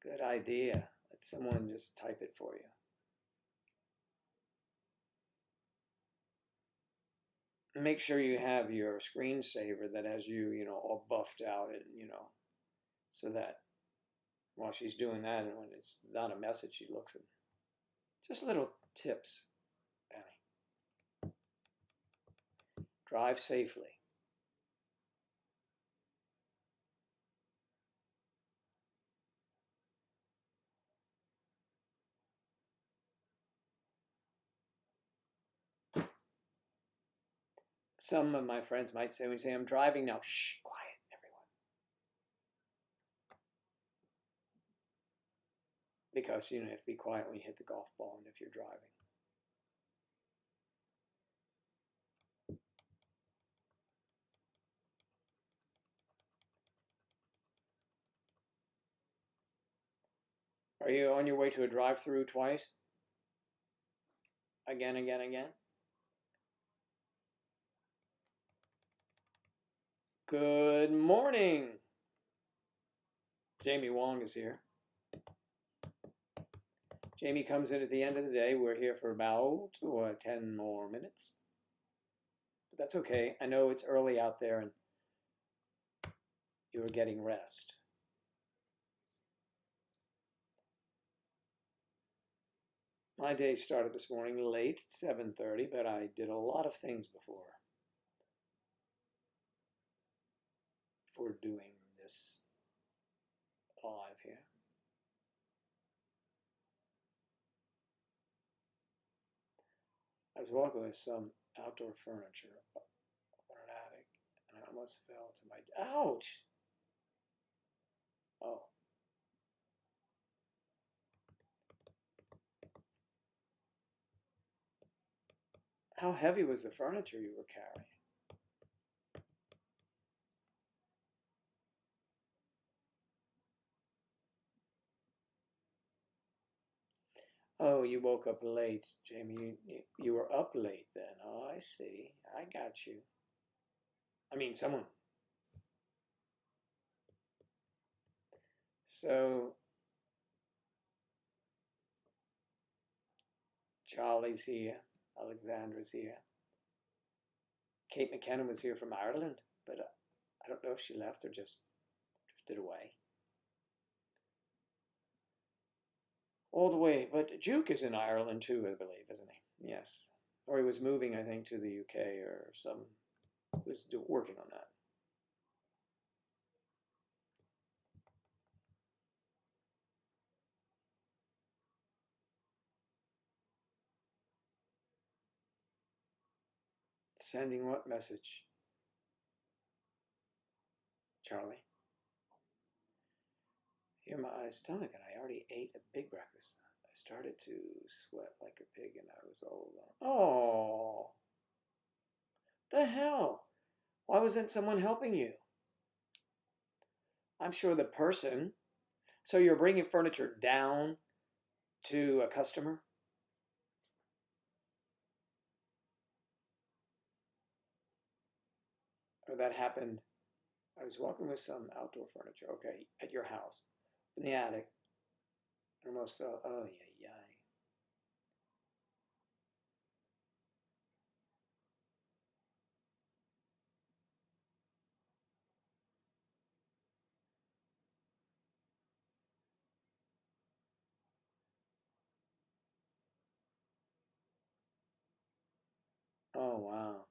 good idea. Let someone just type it for you. Make sure you have your screensaver that has you, all buffed out and, so that while she's doing that and when it's not a message, she looks at. Just little tips, Annie. Drive safely. Some of my friends might say, when you say, I'm driving now, shh, quiet, everyone. Because, you have to be quiet when you hit the golf ball and if you're driving. Are you on your way to a drive-through twice? Again, again, again? Good morning. Jamie Wong is here. Jamie comes in at the end of the day. We're here for about 10 more minutes. But that's okay. I know it's early out there and you were getting rest. My day started this morning late, 7:30, but I did a lot of things before doing this live here. I was walking with some outdoor furniture on an attic, and I almost fell to my... Ouch! Oh. How heavy was the furniture you were carrying? Oh, you woke up late, Jamie. You were up late then. Oh, I see. I got you. I mean, someone. So, Charlie's here. Alexandra's here. Kate McKenna was here from Ireland, but I don't know if she left or just drifted away. All the way, but Juke is in Ireland too, I believe, isn't he? Yes. Or he was moving, I think, to the UK or was working on that. Sending what message? Charlie? Hear my stomach, and I already ate a big breakfast. I started to sweat like a pig and I was all alone. Oh, the hell? Why wasn't someone helping you? I'm sure the person. So you're bringing furniture down to a customer? Or that happened. I was walking with some outdoor furniture. Okay, at your house, in the attic. I almost fell. Oh, yeah, yeah. Oh, wow.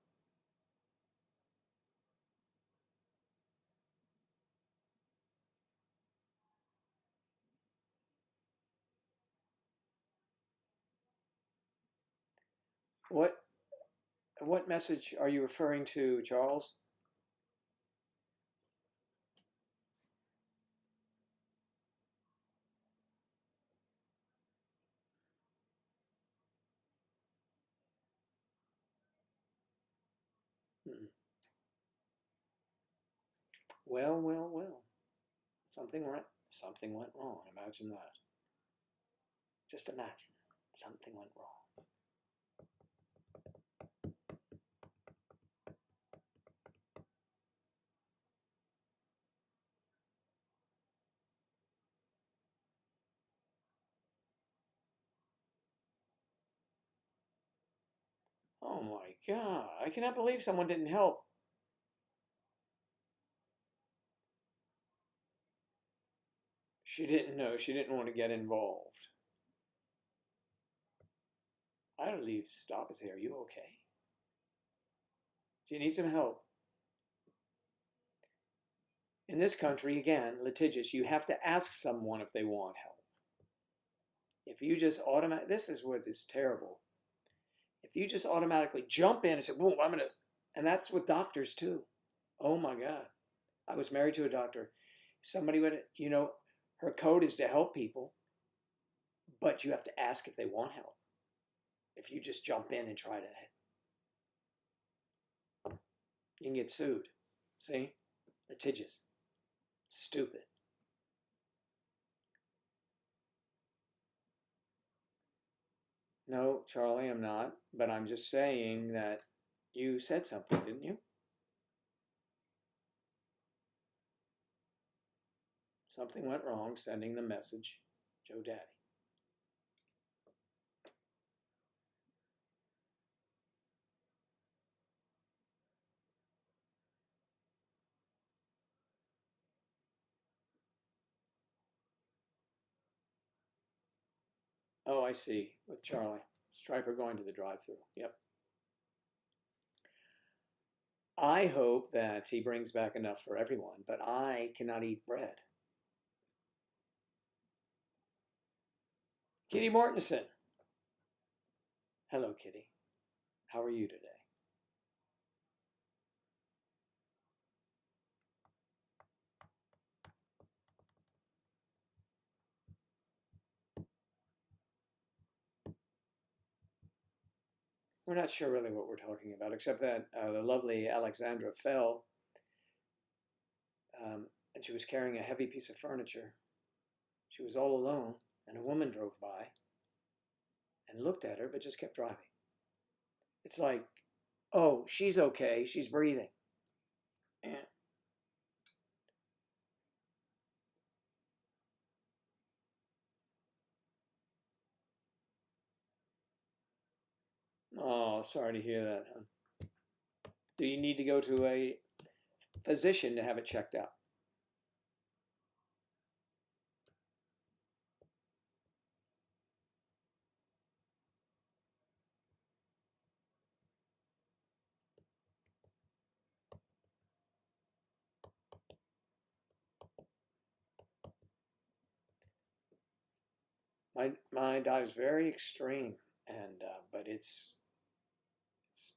What what message are you referring to, Charles? Hmm. Well, well, well. Something went wrong. Imagine that. Just imagine. Something went wrong. Oh my God. I cannot believe someone didn't help. She didn't know. She didn't want to get involved. I believe stop us here. Are you okay? Do you need some help? In this country, again, litigious, you have to ask someone if they want help. If you just this is what is terrible. If you just automatically jump in and say, boom, I'm going to, and that's with doctors too. Oh my God. I was married to a doctor. Somebody would, her code is to help people, but you have to ask if they want help. If you just jump in and try to, you can get sued. See? Litigious. Stupid. No, Charlie, I'm not. But I'm just saying that you said something, didn't you? Something went wrong sending the message, Joe Daddy. Oh, I see. With Charlie. Striper going to the drive-through. Yep. I hope that he brings back enough for everyone, but I cannot eat bread. Kitty Mortensen. Hello, Kitty. How are you today? We're not sure really what we're talking about, except that the lovely Alexandra fell, and she was carrying a heavy piece of furniture. She was all alone, and a woman drove by and looked at her, but just kept driving. It's like, oh, she's okay. She's breathing. And, oh, sorry to hear that, huh? Do you need to go to a physician to have it checked out? My diet is very extreme, and but it's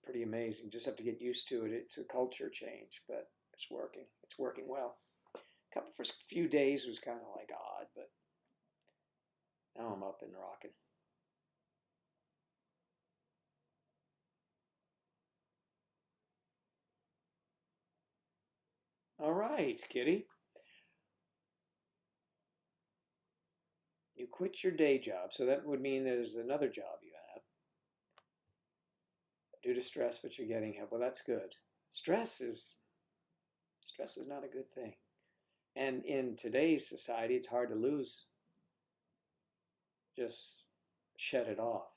pretty amazing. Just have to get used to it. It's a culture change, but it's working. It's working well. Couple first few days was kind of like odd, but Now I'm up and rocking. All right, Kitty. You quit your day job, so that would mean there's another job you have due to stress, but you're getting help. Well, that's good. Stress is not a good thing. And in today's society, it's hard to lose. Just shut it off.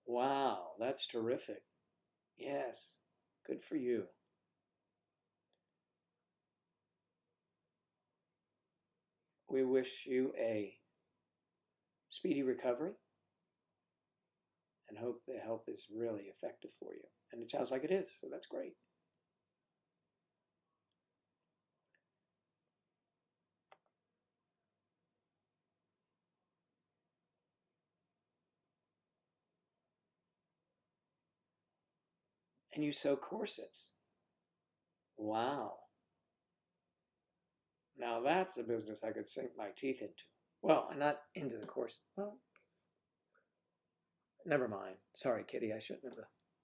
Wow, that's terrific. Yes, good for you. We wish you a speedy recovery and hope the help is really effective for you. And it sounds like it is, so that's great. And you sew corsets. Wow. Now that's a business I could sink my teeth into. Well, I'm not into the course. Well, never mind. Sorry, Kitty, I shouldn't have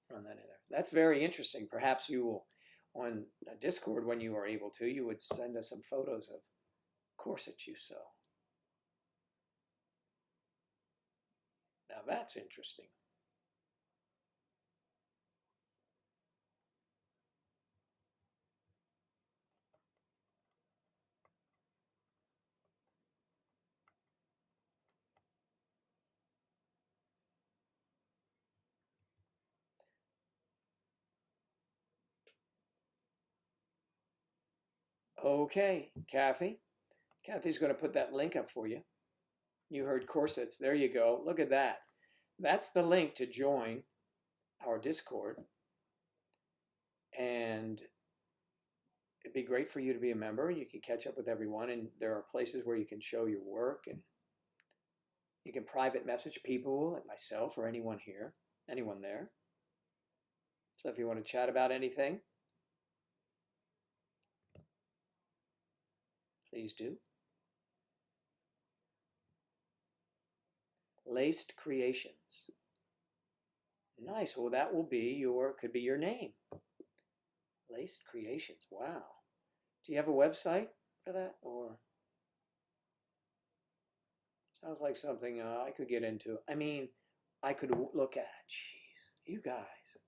run that in there. That's very interesting. Perhaps you will, on Discord, when you are able to, you would send us some photos of corsets you sew. Now that's interesting. Okay, Kathy. Kathy's going to put that link up for you. You heard corsets. There you go. Look at that. That's the link to join our Discord. And it'd be great for you to be a member. You can catch up with everyone, and there are places where you can show your work, and you can private message people like myself or anyone here, anyone there. So if you want to chat about anything, please do. Laced Creations. Nice. Well, that will be could be your name. Laced Creations. Wow. Do you have a website for that, or sounds like something I could get into? I mean, I could look at. Jeez, you guys.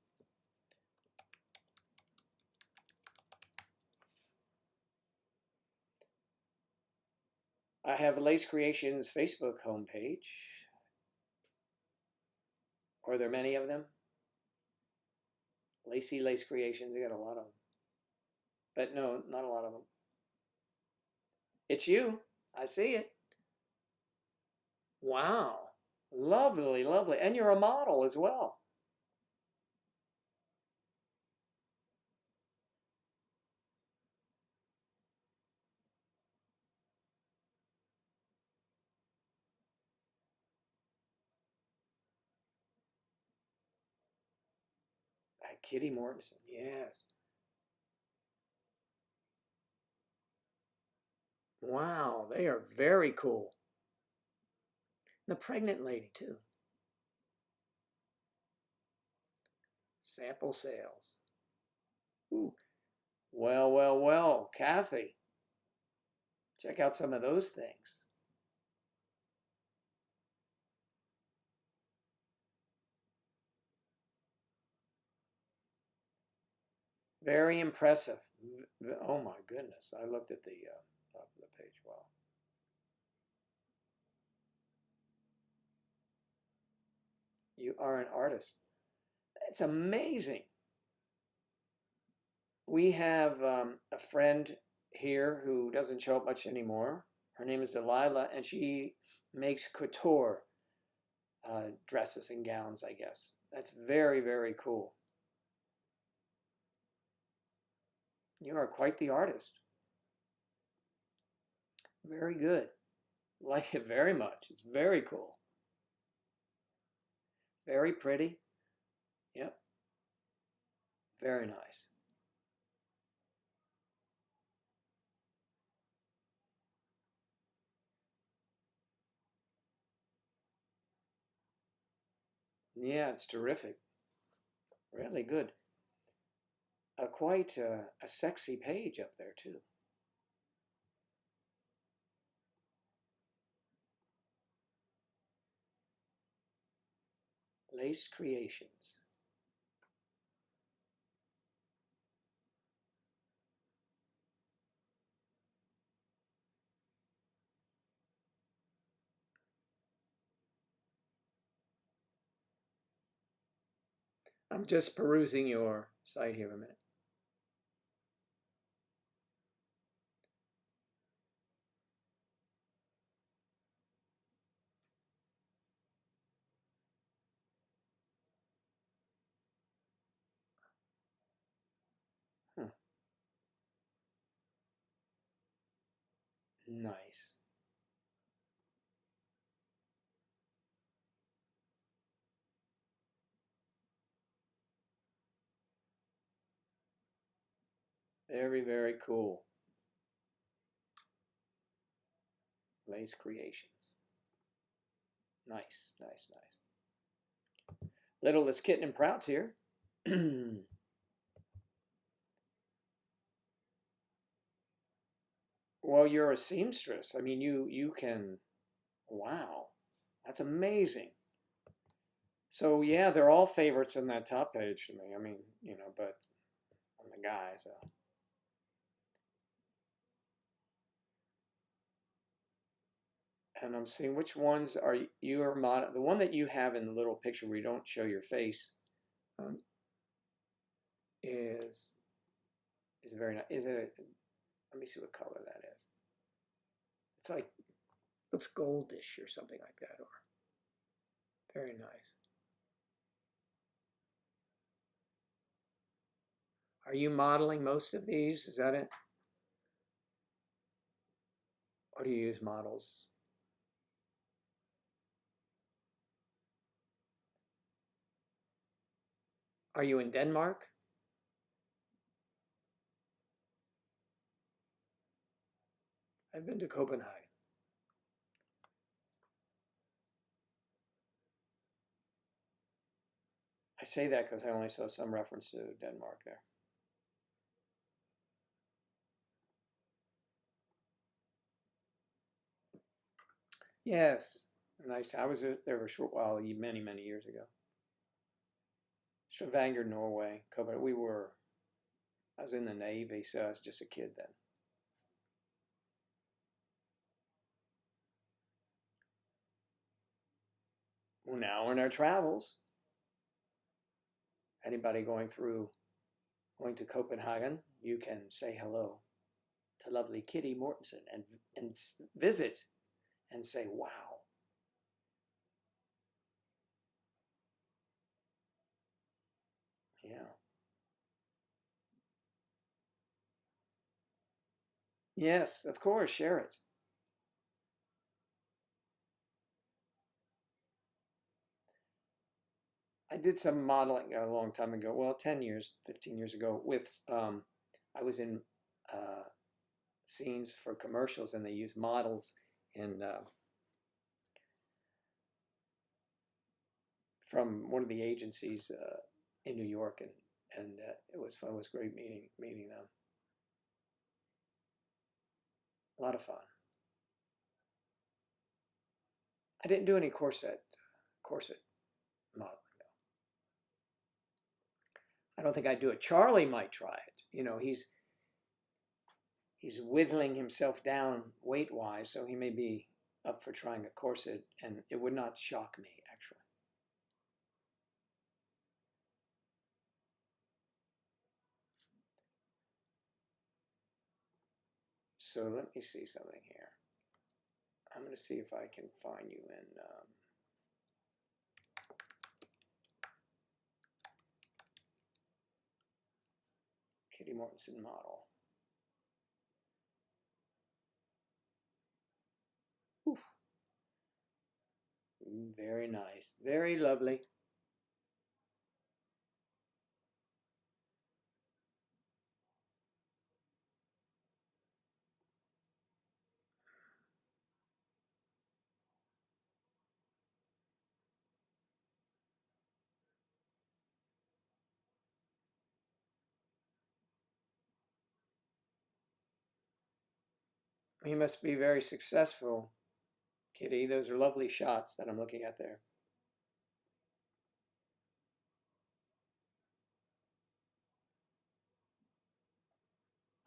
I have Lace Creations Facebook homepage. Are there many of them? Lacy Lace Creations, they got a lot of them. But no, not a lot of them. It's you. I see it. Wow. Lovely, lovely. And you're a model as well. Kitty Mortensen, yes. Wow, they are very cool. The pregnant lady, too. Sample sales. Ooh. Well, well, well, Kathy. Check out some of those things. Very impressive. Oh my goodness. I looked at the top of the page. Wow. You are an artist. It's amazing. We have a friend here who doesn't show up much anymore. Her name is Delilah, and she makes couture dresses and gowns, I guess. That's very, very cool. You are quite the artist. Very good. Like it very much. It's very cool. Very pretty. Yep. Very nice. Yeah, it's terrific. Really good. Quite a sexy page up there too. Lace Creations. I'm just perusing your site here a minute. Huh. Nice. Very, very cool. Lace Creations. Nice, nice, nice. Littlest Kitten and Prouts here. Well, you're a seamstress. I mean, you can. Wow, that's amazing. So yeah, they're all favorites in that top page to me. I mean, but I'm the guy, so. And I'm seeing which ones are you are mod. The one that you have in the little picture where you don't show your face um, is is very nice. Is it? Let me see what color that is. It's like looks goldish or something like that, or very nice. Are you modeling most of these? Is that it? Or do you use models? Are you in Denmark? I've been to Copenhagen. I say that because I only saw some reference to Denmark there. Yes, nice. I was there for a short while, many, many years ago. Stavanger, Norway. Copenhagen. I was in the Navy, so I was just a kid then. Well, now in our travels, anybody going to Copenhagen, you can say hello to lovely Kitty Mortensen and visit and say, wow. Yeah. Yes, of course, share it. I did some modeling a long time ago, well, 10 years, 15 years ago, I was in uh, scenes for commercials and they used models in from one of the agencies in New York, and it was fun. It was great meeting them. A lot of fun. I didn't do any corset modeling though. I don't think I'd do it. Charlie might try it. He's whittling himself down weight wise, so he may be up for trying a corset, and it would not shock me actually. So let me see something here. I'm going to see if I can find you in Kitty Mortensen model. Oof. Very nice. Very lovely. You must be very successful, Kitty. Those are lovely shots that I'm looking at there.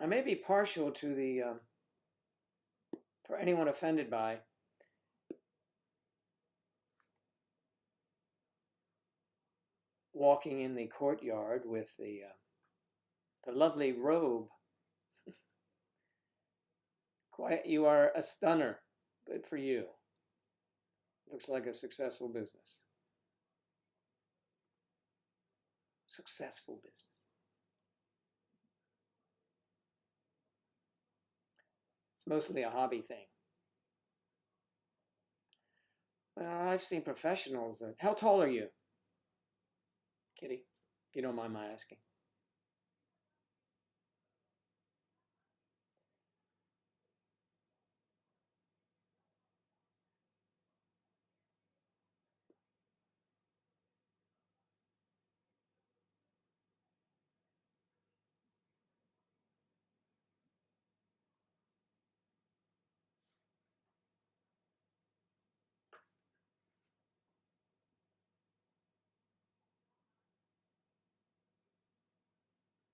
I may be partial to the, for anyone offended by, walking in the courtyard with the lovely robe. Quite, you are a stunner. Good for you. Looks like a successful business. Successful business. It's mostly a hobby thing. Well, I've seen professionals that. How tall are you, Kitty? If you don't mind my asking.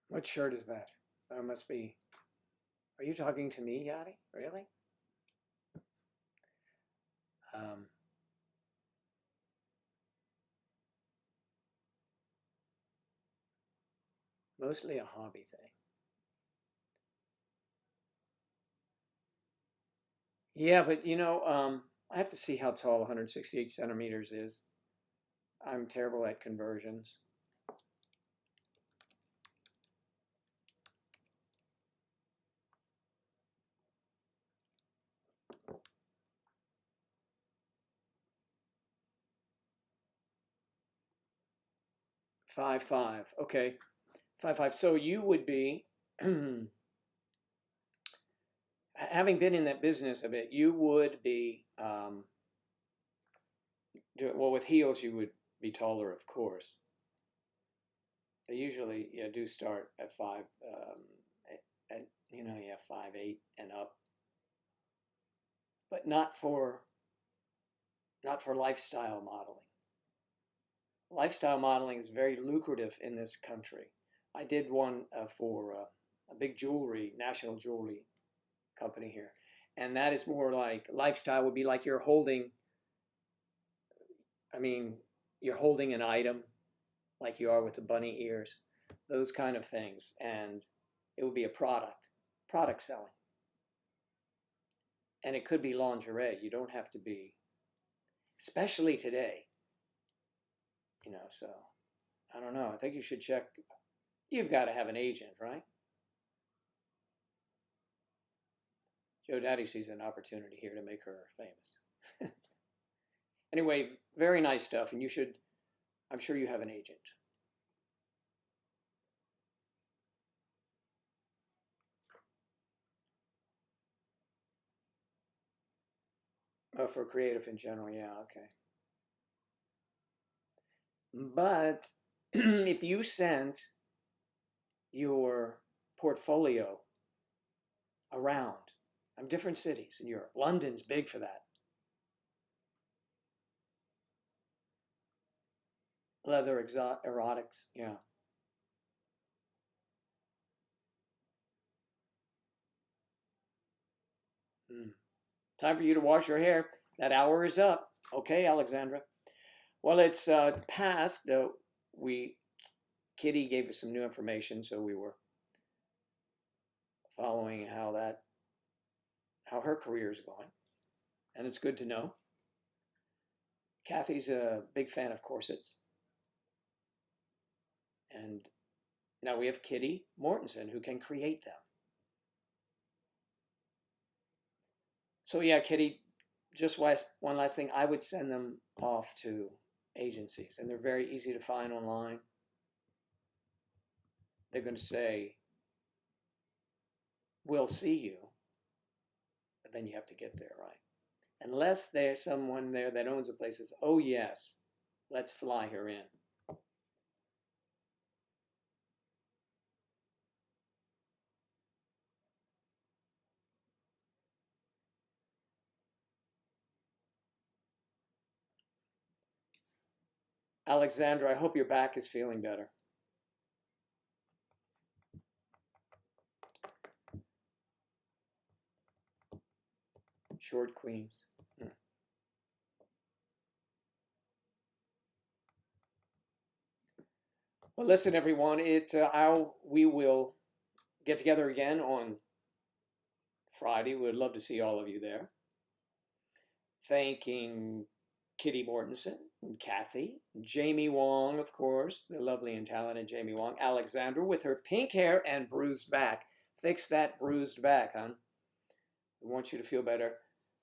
What shirt is that? That must be. Are you talking to me, Yadi? Really? Um, Mostly a hobby thing. Yeah, but I have to see how tall 168 centimeters is. I'm terrible at conversions. Five five. Okay. 5'5". So you would be, having been in that business a bit, you would be, well, with heels, you would be taller, of course. They usually do start at five, at 5'8" and up, but not for lifestyle modeling. Lifestyle modeling is very lucrative in this country. I did one for a big national jewelry company here, and that is more like lifestyle would be like you're holding. I mean, you're holding an item like you are with the bunny ears, those kind of things, and it would be a product selling, and it could be lingerie. You don't have to be, especially today. So I don't know. I think you should check. You've got to have an agent, right? Joe Daddy sees an opportunity here to make her famous. Anyway, very nice stuff, and I'm sure you have an agent. Oh, for creative in general, yeah, okay. But if you sent your portfolio around different cities in Europe, London's big for that. Leather erotics, yeah. Mm. Time for you to wash your hair. That hour is up. Okay, Alexandra. Well, it's past. Kitty gave us some new information, so we were following how her career is going, and it's good to know. Kathy's a big fan of corsets, and now we have Kitty Mortensen who can create them. So yeah, Kitty, just one last thing. I would send them off to agencies, and they're very easy to find online. They're going to say, "We'll see you," but then you have to get there, right? Unless there's someone there that owns the place says, "Oh yes, let's fly her in." Alexandra, I hope your back is feeling better. Short queens. Well, listen, everyone. We will get together again on Friday. We'd love to see all of you there. Thanking Kitty Mortensen and Kathy, Jamie Wong, of course, the lovely and talented Jamie Wong, Alexandra with her pink hair and bruised back. Fix that bruised back, hon. We want you to feel better.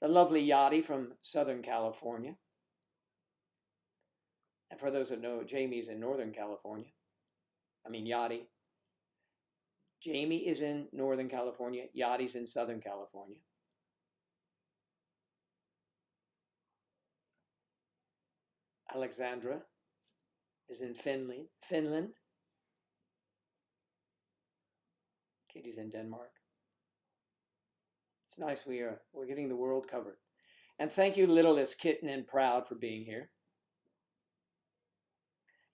The lovely Yachty from Southern California. And for those that know, Jamie's in Northern California. I mean, Yachty. Jamie is in Northern California. Yachty's in Southern California. Alexandra is in Finland. Kitty's in Denmark. It's nice we're getting the world covered. And thank you, Littlest Kitten and Proud, for being here.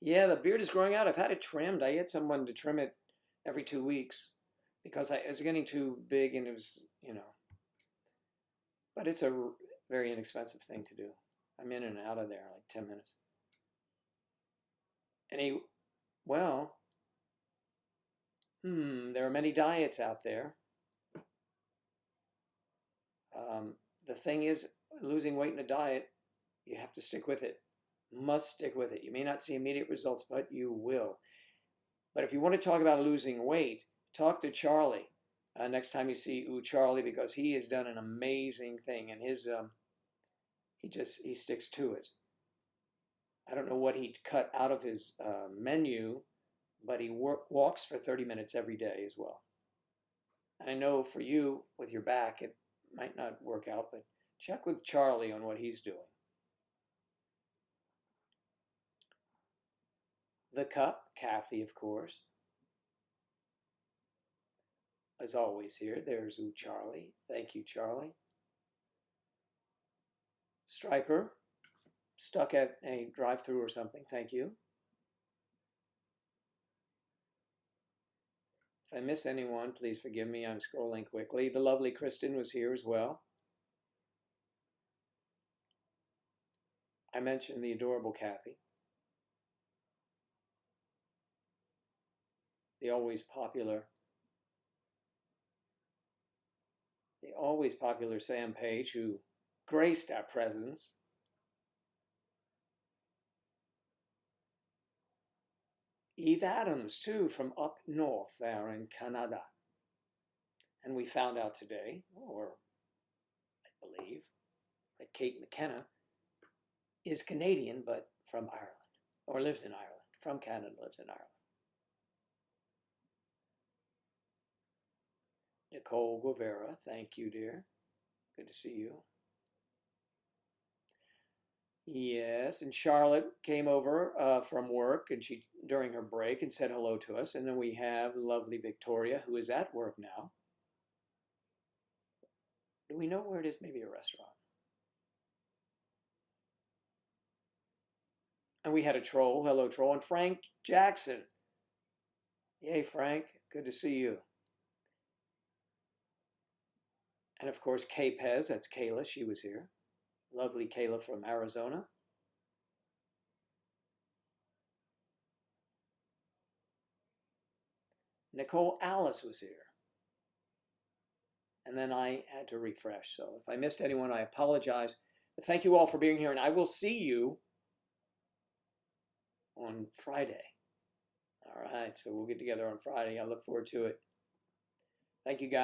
Yeah, the beard is growing out. I've had it trimmed. I had someone to trim it every 2 weeks because it was getting too big and it was, but it's a very inexpensive thing to do. I'm in and out of there like 10 minutes. There are many diets out there. The thing is, losing weight in a diet, you have to stick with it. Must stick with it. You may not see immediate results, but you will. But if you want to talk about losing weight, talk to Charlie next time you see Charlie, because he has done an amazing thing, and his he sticks to it. I don't know what he'd cut out of his menu, but he walks for 30 minutes every day as well. And I know for you with your back, it might not work out, but check with Charlie on what he's doing. The Cup, Kathy, of course, as always here. There's Charlie. Thank you, Charlie. Striper, stuck at a drive-through or something. Thank you. If I miss anyone, please forgive me. I'm scrolling quickly. The lovely Kristen was here as well. I mentioned the adorable Kathy. The always popular Sam Page, who graced our presence. Eve Adams, too, from up north there in Canada. And we found out today, or I believe, that Kate McKenna is Canadian, but from Ireland, or lives in Ireland. From Canada, lives in Ireland. Nicole Guevara, thank you, dear. Good to see you. Yes, and Charlotte came over from work, and she during her break and said hello to us. And then we have lovely Victoria, who is at work now. Do we know where it is? Maybe a restaurant. And we had a troll. Hello, troll. And Frank Jackson. Yay, Frank. Good to see you. And of course, Kay Pez. That's Kayla. She was here. Lovely Kayla from Arizona. Nicole Alice was here. And then I had to refresh. So if I missed anyone, I apologize. But thank you all for being here. And I will see you on Friday. All right. So we'll get together on Friday. I look forward to it. Thank you, guys.